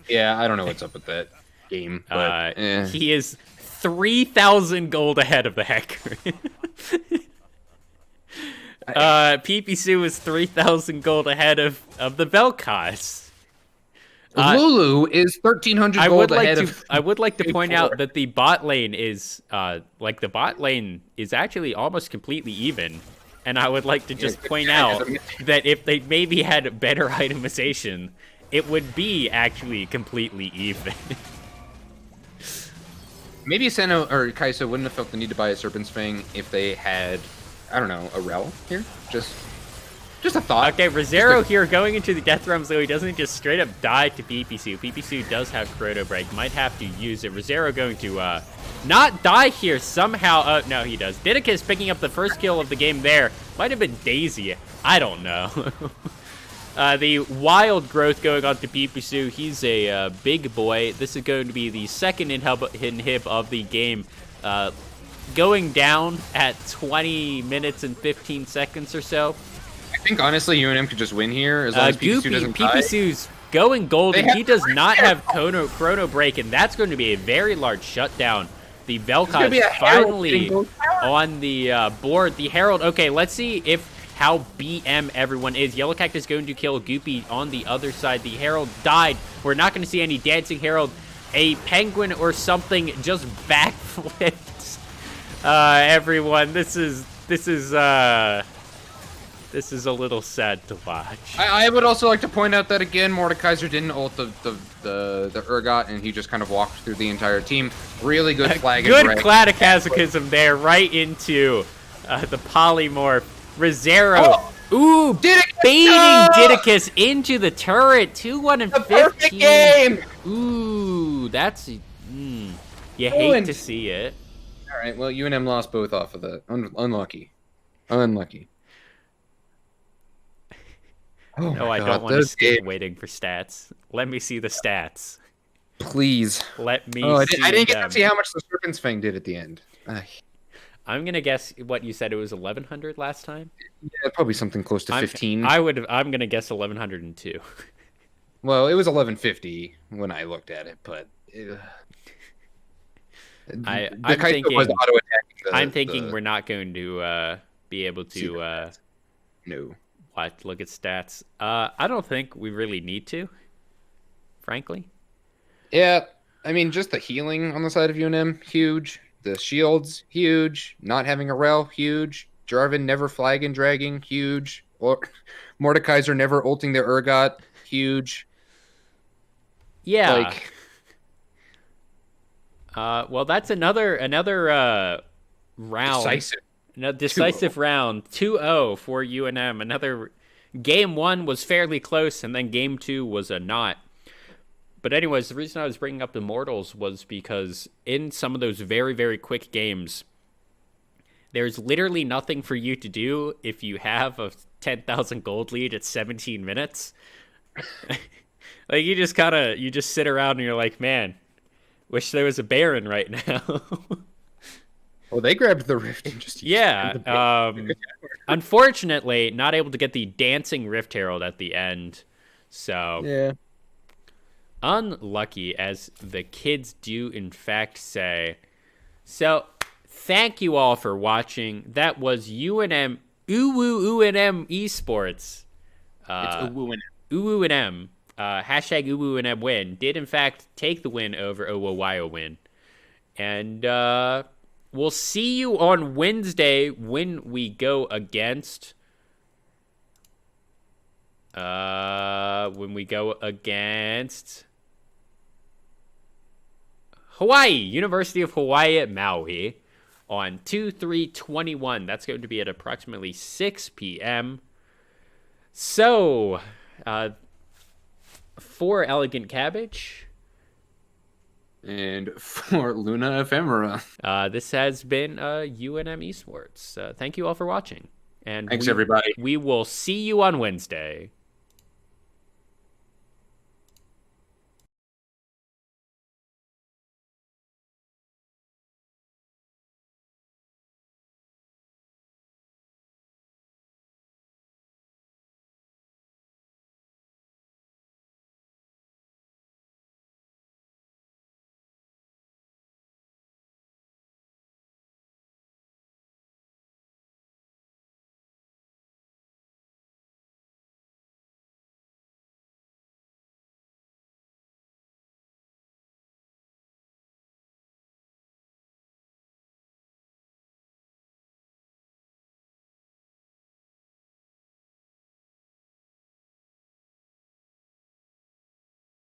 Yeah, I don't know what's up with that game, but He is 3,000 gold ahead of the Hacker. PPSU is 3,000 gold ahead of the Vel'Koz. Lulu is 1,300 gold ahead of... I would like to point out that the bot lane is actually almost completely even. And I would like to just point out that if they maybe had better itemization, it would be actually completely even. Maybe Senna or Kai'Sa wouldn't have felt the need to buy a Serpent's Fang if they had, I don't know, a Rel here. Just a thought. Okay, Rosero here going into the Death Realm, so he doesn't just straight up die to PPSU. PPSU does have Chrono Break, might have to use it. Rosero going to not die here somehow. No, he does. Didicus picking up the first kill of the game there. Might have been Daisy. I don't know. The wild growth going on to PPSU. He's a big boy. This is going to be the second inhib of the game. Going down at 20 minutes and 15 seconds or so. I think, honestly, UNM could just win here as long as PPSU doesn't die. PPSU's going gold, and he does not have Chrono Break, and that's going to be a very large shutdown. The Vel'Koz finally on the board. The Herald, okay, let's see how BM everyone is. Yellow Cactus going to kill Goopy on the other side. The Herald died. We're not going to see any Dancing Herald. A Penguin or something just backflipped. Everyone, this is a little sad to watch. I would also like to point out that, again, Mordekaiser didn't ult the Urgot, and he just kind of walked through the entire team. Really good flag. Good Cladicasm there, right into the Polymorph. Rosero. Ooh, baiting Didicus into the turret. 2-1 and 15. Perfect game. Ooh, that's... you hate to see it. All right, well, UNM lost both off of that. Unlucky. Unlucky. Oh no, I don't want to skip waiting for stats. Let me see the stats. Please. Let me see I didn't get to see how much the Serpent's Fang did at the end. I'm going to guess what you said. It was 1,100 last time? Yeah, probably something close to 15. I'm going to guess 1,102. Well, it was 1,150 when I looked at it, but... I'm thinking we're not going to be able to... no. Look at stats. I don't think we really need to, frankly. Yeah, I mean, just the healing on the side of UNM, huge. The shields, huge. Not having a Rel, huge. Jarvan never flagging, dragging, huge. Or Mordekaiser never ulting their Urgot, huge. Yeah. Well, that's another round. Decisive round. 2-0 for UNM. Another game 1 was fairly close, and then game 2 was a not. But anyways, the reason I was bringing up Immortals was because in some of those very, very quick games, there's literally nothing for you to do if you have a 10,000 gold lead at 17 minutes. Like, you just sit around and you're like, man, wish there was a Baron right now. Well, they grabbed the Rift and just... Yeah. Unfortunately, not able to get the Dancing Rift Herald at the end. So... yeah. Unlucky, as the kids do in fact say. So, thank you all for watching. That was UNM Esports. It's UWM. Hashtag UWM win. Did in fact take the win over UWyo win. And we'll see you on Wednesday when we go against... Hawaii, University of Hawaii at Maui on 2/3/21. That's going to be at approximately 6 p.m. So, for Elegant Cabbage. And for Luna Ephemera. This has been UNM Esports. Thank you all for watching. And thanks, everybody. We will see you on Wednesday.